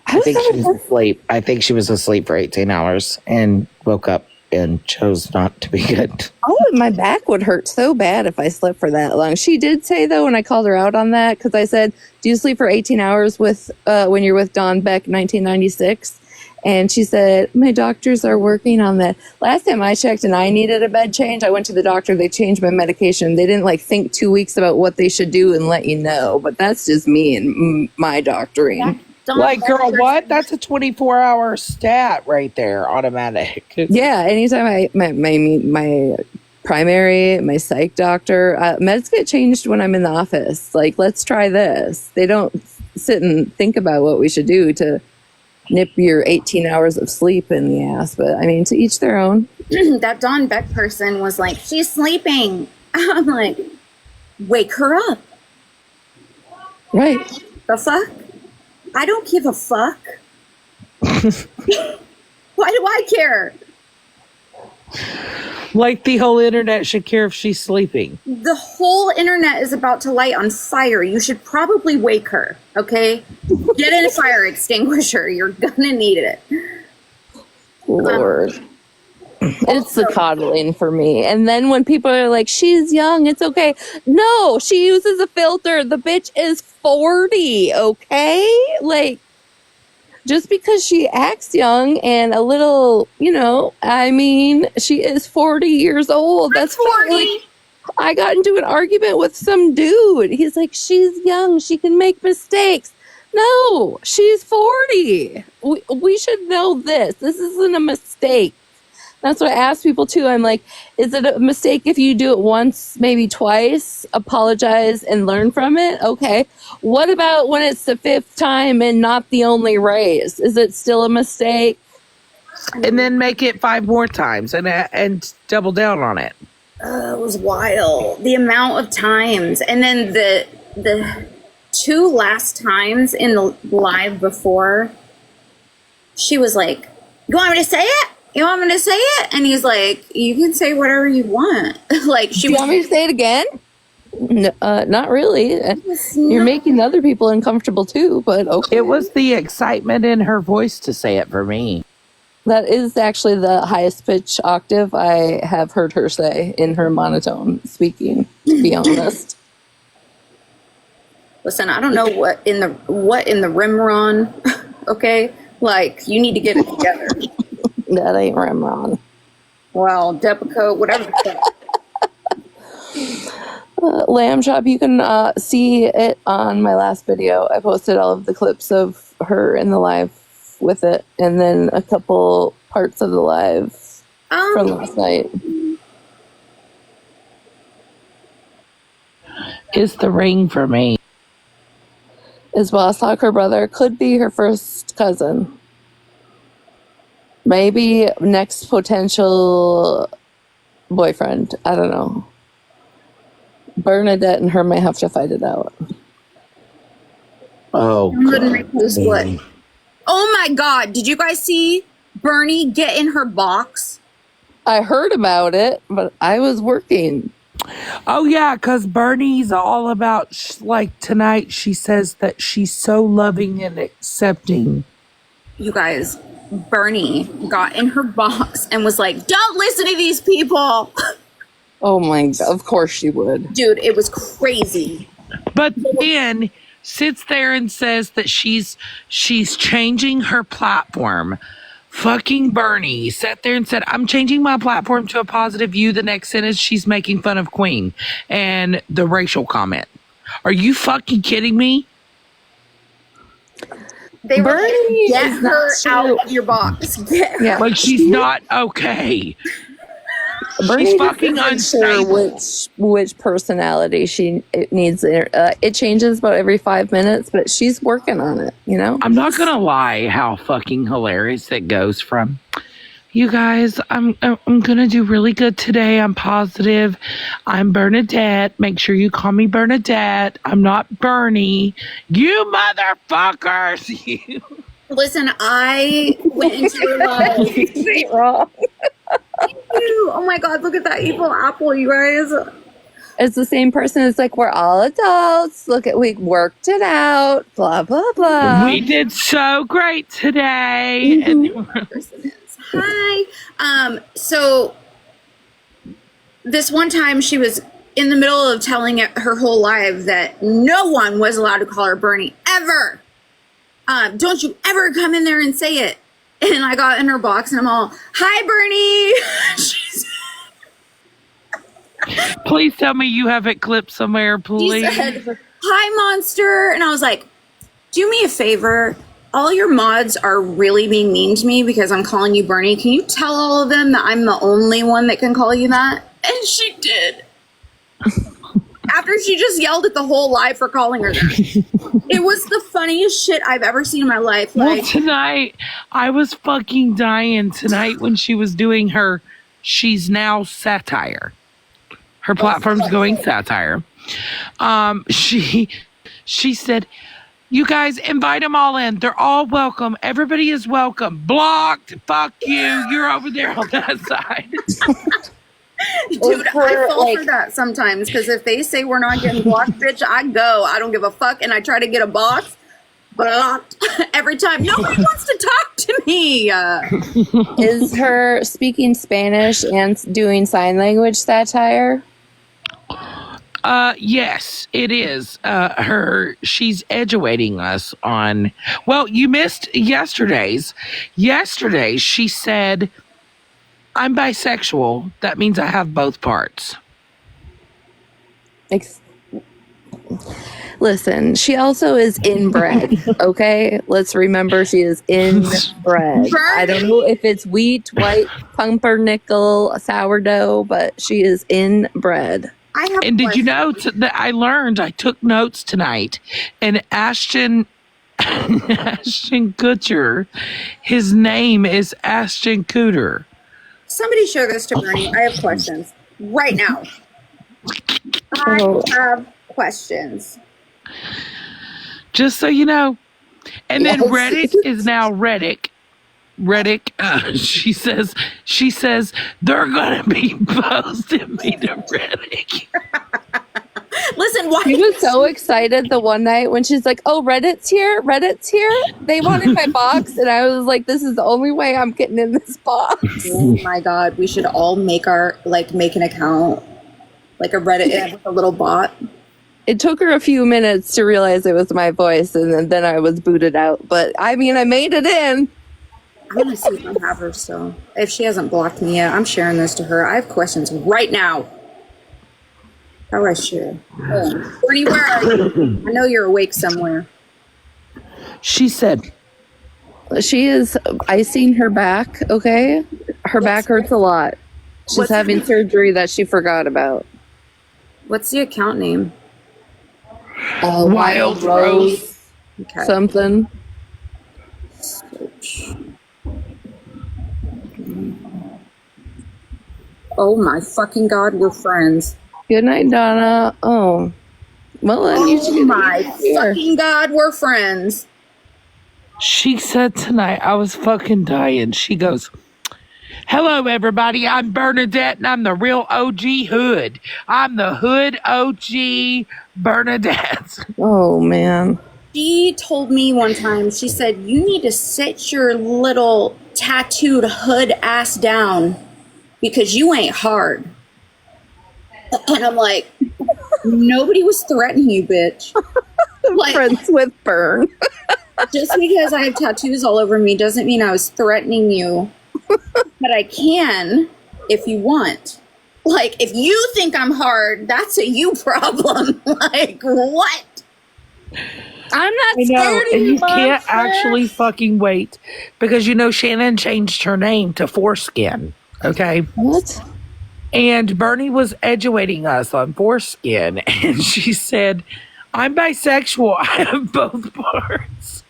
I think she was asleep. I think she was asleep for 18 hours and woke up and chose not to be good. Oh, my back would hurt so bad if I slept for that long. She did say, though, when I called her out on that, because I said, do you sleep for 18 hours with when you're with Don Beck 1996? And she said, my doctors are working on that. Last time I checked and I needed a bed change, I went to the doctor. They changed my medication. They didn't think 2 weeks about what they should do and let you know. But that's just me and my doctoring. Like, girl, what? That's a 24-hour stat right there, automatic. Yeah, anytime my primary, my psych doctor, meds get changed when I'm in the office. Like, let's try this. They don't sit and think about what we should do to nip your 18 hours of sleep in the ass. But, I mean, to each their own. That Don Beck person was like, she's sleeping. I'm like, wake her up. Right. The fuck? I don't give a fuck. Why do I care? Like the whole internet should care if she's sleeping. The whole internet is about to light on fire. You should probably wake her, okay? Get in a fire extinguisher. You're gonna need it. Lord. It's the coddling for me. And then when people are like, she's young, it's okay. No, she uses a filter. The bitch is 40, okay? Like, just because she acts young and a little, I mean, she is 40 years old. That's 40. Like, I got into an argument with some dude. He's like, she's young. She can make mistakes. No, she's 40. We should know this. This isn't a mistake. That's what I ask people too. I'm like, is it a mistake if you do it once, maybe twice, apologize and learn from it? Okay. What about when it's the 5th time and not the only raise? Is it still a mistake? And then make it 5 more times and double down on it. It was wild. The amount of times. And then the 2 last times in the live before, she was like, you want me to say it? You want me to say it? And he's like, you can say whatever you want. Like, Do you want me to say it again? No, not really. You're making other people uncomfortable too, but okay. It was the excitement in her voice to say it for me. That is actually the highest pitch octave I have heard her say in her monotone speaking, to be honest. Listen, I don't know what in the rim, Ron. Okay? Like, you need to get it together. That ain't Ramron. Well, Depakote, whatever. the fuck. Lamb Chop, you can see it on my last video. I posted all of the clips of her in the live with it, and then a couple parts of the live from last night. Is the ring for me. Is Boss Hawk her brother? Could be her first cousin. Maybe next potential boyfriend. I don't know. Bernadette and her may have to fight it out. Oh, What? Oh my God! Did you guys see Bernie get in her box? I heard about it, but I was working. Oh, yeah, because Bernie's all about, like, tonight she says that she's so loving and accepting. You guys, Bernie got in her box and was like, "Don't listen to these people." Oh my God, of course she would. Dude, it was crazy. But then sits there and says that she's changing her platform. Fucking Bernie sat there and said, I'm changing my platform to a positive view. The next sentence, she's making fun of Queen and the racial comment. Are you fucking kidding me? They were Bernie like, get is not her true. out of your box. Get her. Yeah. Like, she's not okay. Bernie She's fucking just isn't unstable. sure which personality it needs. It changes about every 5 minutes, but she's working on it, you know? I'm not gonna lie how fucking hilarious it goes from, you guys, I'm gonna do really good today. I'm positive. I'm Bernadette. Make sure you call me Bernadette. I'm not Bernie. You motherfuckers. You. Listen, I went into your live. Ain't wrong. Thank you. Oh my God, look at that evil apple, you guys. It's the same person. It's like, we're all adults. Look at, we worked it out. Blah, blah, blah. We did so great today. Person is. Hi. So this one time she was in the middle of telling her whole life that no one was allowed to call her Bernie ever. Don't you ever come in there and say it. And I got in her box and I'm all, hi, Bernie. She's, Please tell me you have it clipped somewhere, she please. said, hi, monster. And I was like, do me a favor. All your mods are really being mean to me because I'm calling you Bernie. Can you tell all of them that I'm the only one that can call you that? And she did. After she just yelled at the whole live for calling her that. It was the funniest shit I've ever seen in my life. Well, tonight, I was fucking dying tonight when she was doing her She's Now satire. Her platform's going satire. She said, you guys invite them all in. They're all welcome. Everybody is welcome. Blocked. Fuck you. You're over there on that side. Dude, I fall for that sometimes because if they say we're not getting blocked, bitch, I go. I don't give a fuck, and I try to get a box blocked every time. Nobody wants to talk to me. Is her speaking Spanish and doing sign language satire? Yes, it is. She's educating us on, well, you missed yesterday's. Yesterday, she said, I'm bisexual. That means I have both parts. Listen, she also is inbred, okay? Let's remember she is inbred. I don't know if it's wheat, white, pumpernickel, sourdough, but she is inbred. And did you know that I took notes tonight, and Ashton Kutcher, his name is Ashton Cooter. Somebody show this to Bernie. I have questions right now. I have questions. Just so you know. And then Yes. Reddick is now Reddick. Reddick, she says they're gonna be posting me to Reddick. Listen, why? She was so excited the one night when she's like, oh, Reddit's here. They wanted my box. And I was like, this is the only way I'm getting in this box. Oh my God. We should all make an account, like a Reddit with a little bot. It took her a few minutes to realize it was my voice. And then I was booted out. But I mean, I made it in. I'm gonna see if I have her still. If she hasn't blocked me yet, I'm sharing this to her. I have questions right now. How do I share? Oh, Bernie, where are you? I know you're awake somewhere. She said, She is, I seen her back, okay? Her back hurts a lot. She's What's having her- surgery that she forgot about. What's the account name? Wild Rose. Okay. Something. Oh my fucking God, we're friends. Good night, Donna. Oh. Well, then you should Oh my fucking God, we're friends. She said tonight, I was fucking dying. She goes, hello, everybody. I'm Bernadette, and I'm the real OG Hood. I'm the Hood OG Bernadette. Oh, man. She told me one time, she said, you need to sit your little tattooed hood ass down because you ain't hard. And I'm like, nobody was threatening you, bitch. Like, Friends with Bern. just because I have tattoos all over me doesn't mean I was threatening you. But I can if you want. Like, if you think I'm hard, that's a you problem. Like, what? I'm not I know, scared of and you, you can't monster. actually fucking wait because you know Shannon changed her name to Foreskin. Okay. What? And Bernie was educating us on foreskin, and she said, I'm bisexual. I have both parts.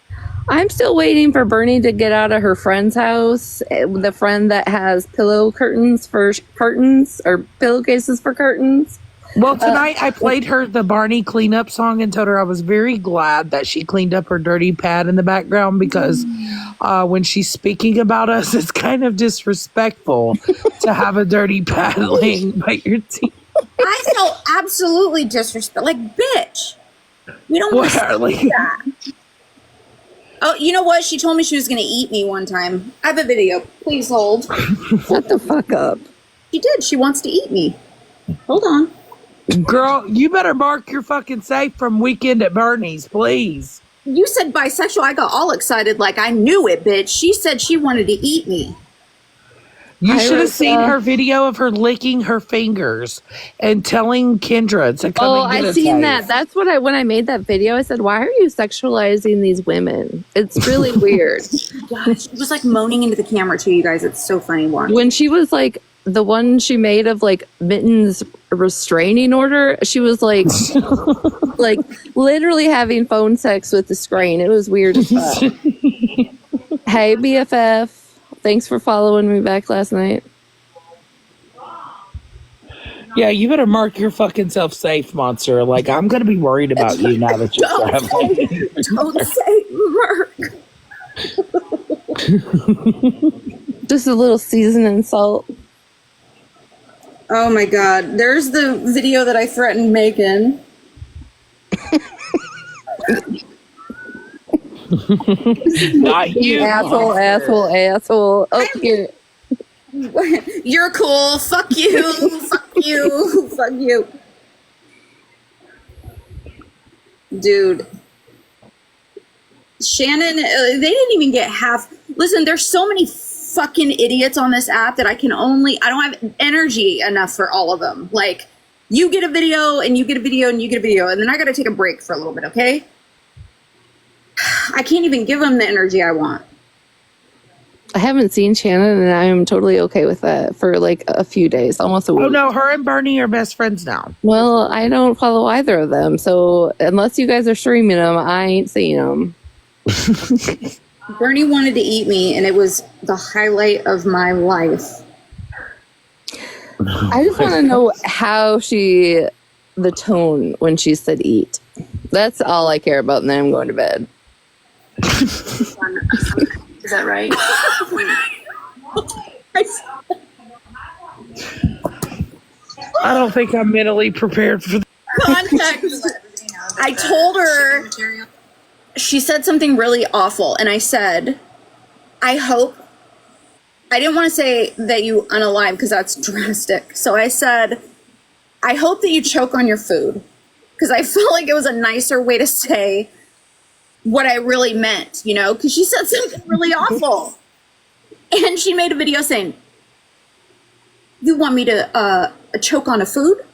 I'm still waiting for Bernie to get out of her friend's house. The friend that has pillow curtains for curtains or pillowcases for curtains. Well, tonight I played her the Barney cleanup song and told her I was very glad that she cleaned up her dirty pad in the background because when she's speaking about us, it's kind of disrespectful to have a dirty pad laying by your teeth. I felt absolutely disrespect. Like, bitch. We don't want to say that. Oh, you know what? She told me she was going to eat me one time. I have a video. Please hold. Shut the fuck up. She did. She wants to eat me. Hold on. Girl, you better mark your fucking safe from Weekend at Bernie's, please. You said bisexual. I got all excited like I knew it, bitch. She said she wanted to eat me. You should have seen her video of her licking her fingers and telling Kendra to come Oh, and get I a seen taste. that. That's what when I made that video, I said, why are you sexualizing these women? It's really weird. Gosh, she was like moaning into the camera too, you guys. It's so funny watching. When she was like, the one she made of like Mitten's restraining order, she was like, like literally having phone sex with the screen. It was weird as fuck. Hey, BFF. Thanks for following me back last night. Yeah, you better mark your fucking self safe, monster. Like, I'm going to be worried about you now that you're traveling. Don't say Merc. Just a little seasoning salt. Oh my God. There's the video that I threatened Megan. Not you. Asshole. Oh, here. You're cool. Fuck you. Fuck you. Fuck you. Dude. Shannon, they didn't even get half. Listen, there's so many fucking idiots on this app that I don't have energy enough for all of them. Like, you get a video and you get a video and you get a video, and then I gotta take a break for a little bit, okay? I can't even give them the energy I want. I haven't seen Shannon, and I am totally okay with that for like a few days, almost a week. Oh, no, her and Bernie are best friends now. Well, I don't follow either of them, so unless you guys are streaming them, I ain't seeing them. Bernie wanted to eat me, and it was the highlight of my life. I just want to know how the tone when she said eat. That's all I care about, and then I'm going to bed. Is that right? I don't think I'm mentally prepared for that. Context. I told her, she said something really awful, and I said, I didn't want to say that you unalive because that's drastic. So I said, I hope that you choke on your food, because I felt like it was a nicer way to say what I really meant, you know, because she said something really awful. And she made a video saying, "You want me to choke on a food?"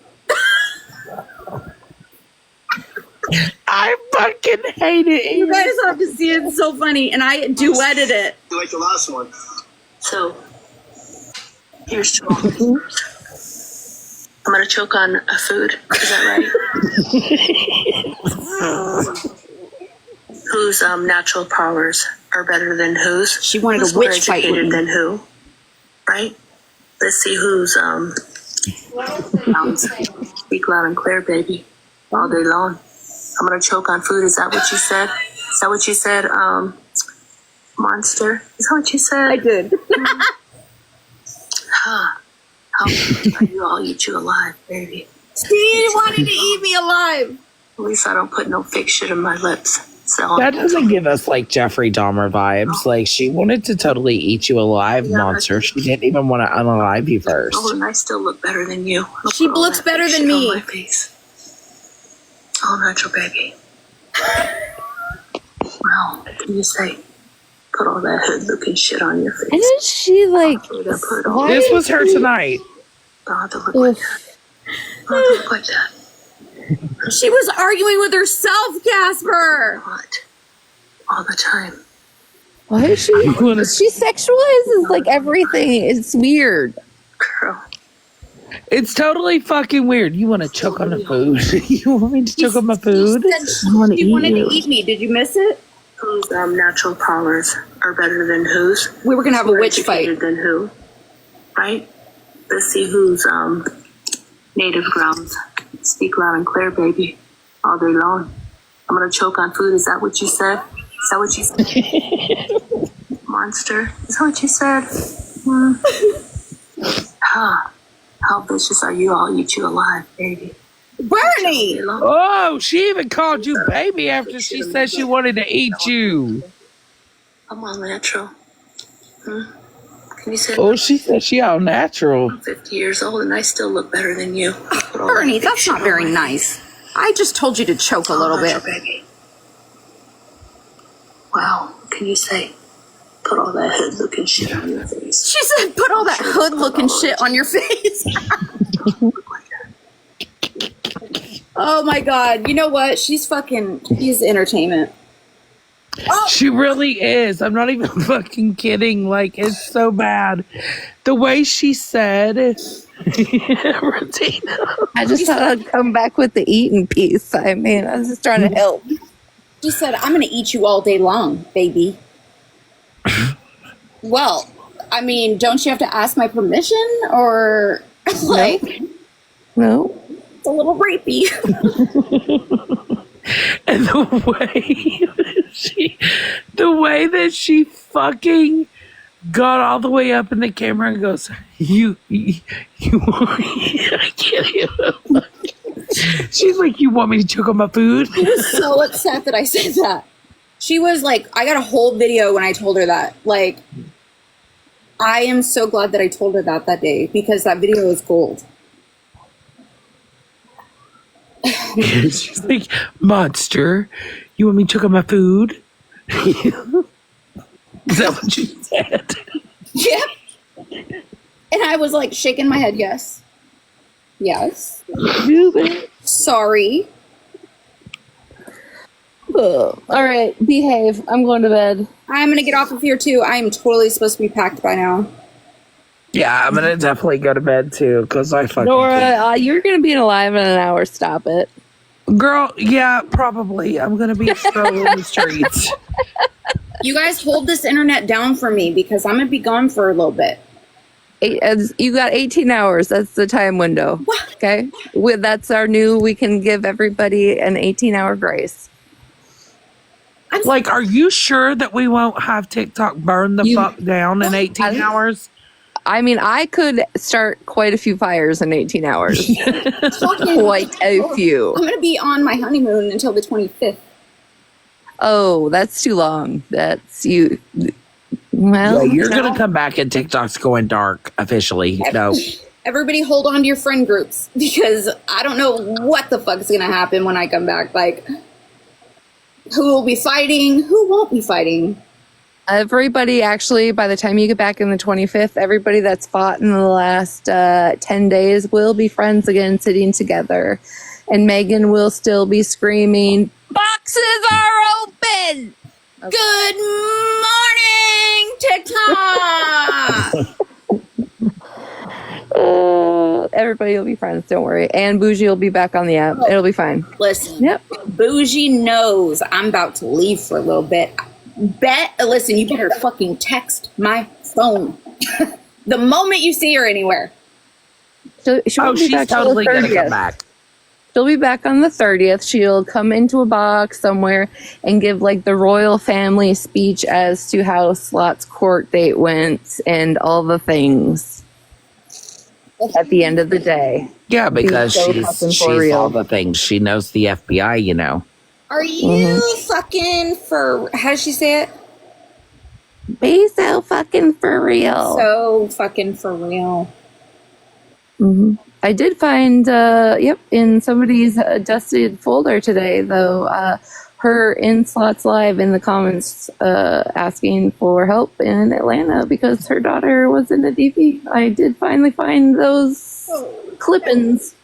I fucking hate it. You guys have to see it. It's so funny. And I duetted it. Like the last one. So, here's to all listeners. I'm gonna choke on a food. Is that right? Whose natural powers are better than whose? She wanted who's a witch more fight with educated me. than who? Right? Let's see who's speak loud and clear, baby, all day long. I'm gonna choke on food. Is that what you said? Is that what you said, monster? Is that what you said? I did. How I'll eat you alive, baby. She wanted to eat me alive. At least I don't put no fake shit in my lips. So That doesn't give us like Jeffrey Dahmer vibes. Like she wanted to totally eat you alive, monster. She didn't even want to unalive you first. Oh, and I still look better than you. She looks better than me. On my face. All natural, baby. Wow, can you say? Put all that hood looking shit on your face. Isn't she like? This was her tonight. Don't have to look like that. Don't have to look like that. She was arguing with herself, Casper. What? All the time. Why is she? She sexualizes like everything. It's weird. Girl. It's totally fucking weird. You want to choke on the food? You want me to choke on my food? She wanted to eat me. Did you miss it? Whose natural powers are better than whose? We were gonna have a witch fight. Than who? Right? Let's see who's native grounds. Speak loud and clear, baby, all day long. I'm gonna choke on food. Is that what you said? Is that what you said? Monster. Is that what you said? How vicious are you? I'll eat you alive, baby. Bernie! Oh, she even called you baby after she said she wanted to eat you. I'm all natural. Can you say? Oh, she said she all natural. I'm 50 years old and I still look better than you. Bernie, that's not very nice. I just told you to choke a little bit. Baby. Wow, can you say? Put all that hood looking shit on your face. She said, "Put all that hood looking shit on your face." Oh my god! You know what? She's entertainment. Oh. She really is. I'm not even fucking kidding. Like, it's so bad. The way she said, Regina. I just thought I'd come back with the eating piece. I mean, I was just trying to help. She said, "I'm gonna eat you all day long, baby." Well, I mean, don't you have to ask my permission, or like? No. It's a little rapey. And the way that she fucking got all the way up in the camera and goes, you I can't even. She's like, "You want me to choke on my food?" She was so upset that I said that. She was like, I got a whole video when I told her that. Like, I am so glad that I told her that day because that video is gold. She's like, "Monster, you want me to choke on my food?" Is that what you said? Yep. And I was like shaking my head, yes. Yes. Sorry. All right, behave. I'm going to bed. I'm going to get off of here too. I am totally supposed to be packed by now. Yeah, I'm gonna definitely go to bed too because I fucking Nora, you're going to be alive in an hour. Stop it. Girl, yeah, probably. I'm gonna be strolling the streets. You guys hold this internet down for me because I'm going to be gone for a little bit. You got 18 hours. That's the time window. Okay? That's our new, we can give everybody an 18-hour grace. Like, are you sure that we won't have TikTok burn the fuck down in 18 hours? I mean, I could start quite a few fires in 18 hours. Quite a few. I'm going to be on my honeymoon until the 25th. Oh, that's too long. That's you. Well, yeah, you're going to come back and TikTok's going dark officially. No. Everybody hold on to your friend groups because I don't know what the fuck is going to happen when I come back. Like, who will be fighting? Who won't be fighting? Everybody, actually, by the time you get back in the 25th, everybody that's fought in the last 10 days will be friends again, sitting together. And Megan will still be screaming, "Boxes are open!" Okay. Good morning, TikTok. Everybody will be friends, don't worry. And Bougie will be back on the app. It'll be fine. Listen, Yep. Bougie knows I'm about to leave for a little bit. Listen, you better fucking text my phone the moment you see her anywhere. She'll be she's back till totally the gonna 30th. come back. She'll be back on the 30th. She'll come into a box somewhere and give like the royal family speech as to how Slot's court date went and all the things at the end of the day. Yeah, because Be so fucking she's for real. all the things. She knows the FBI, you know. Are you fucking for, how does she say it? Be so fucking for real. So fucking for real. I did find, in somebody's dusted folder today, though, her in Slots Live in the comments asking for help in Atlanta because her daughter was in a DV. I did finally find those clippings.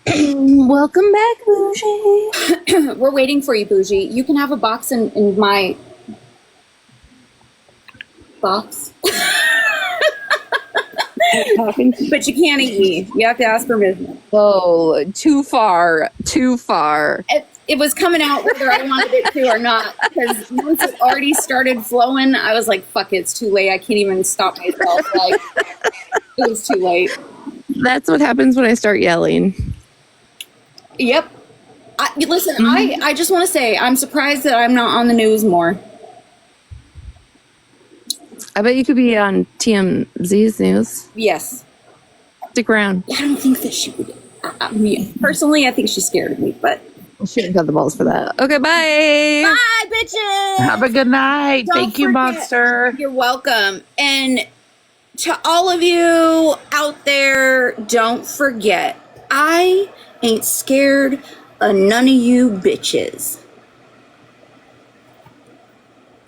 Welcome back, Bougie. We're waiting for you, Bougie. You can have a box in my box. But you can't eat me. You have to ask permission. Oh, too far. Too far. It was coming out whether I wanted it to or not. Because once it already started flowing, I was like, fuck it, it's too late. I can't even stop myself. Like, it was too late. That's what happens when I start yelling. Yep. Listen, I just want to say, I'm surprised that I'm not on the news more. I bet you could be on TMZ's news. Yes. Stick around. I don't think that she would. Personally, I think she's scared of me, but. She didn't got the balls for that. Okay, bye. Bye, bitches. Have a good night. Don't Thank you, forget- Monster. You're welcome. And to all of you out there, don't forget, I ain't scared of none of you bitches.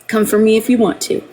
Come for me if you want to.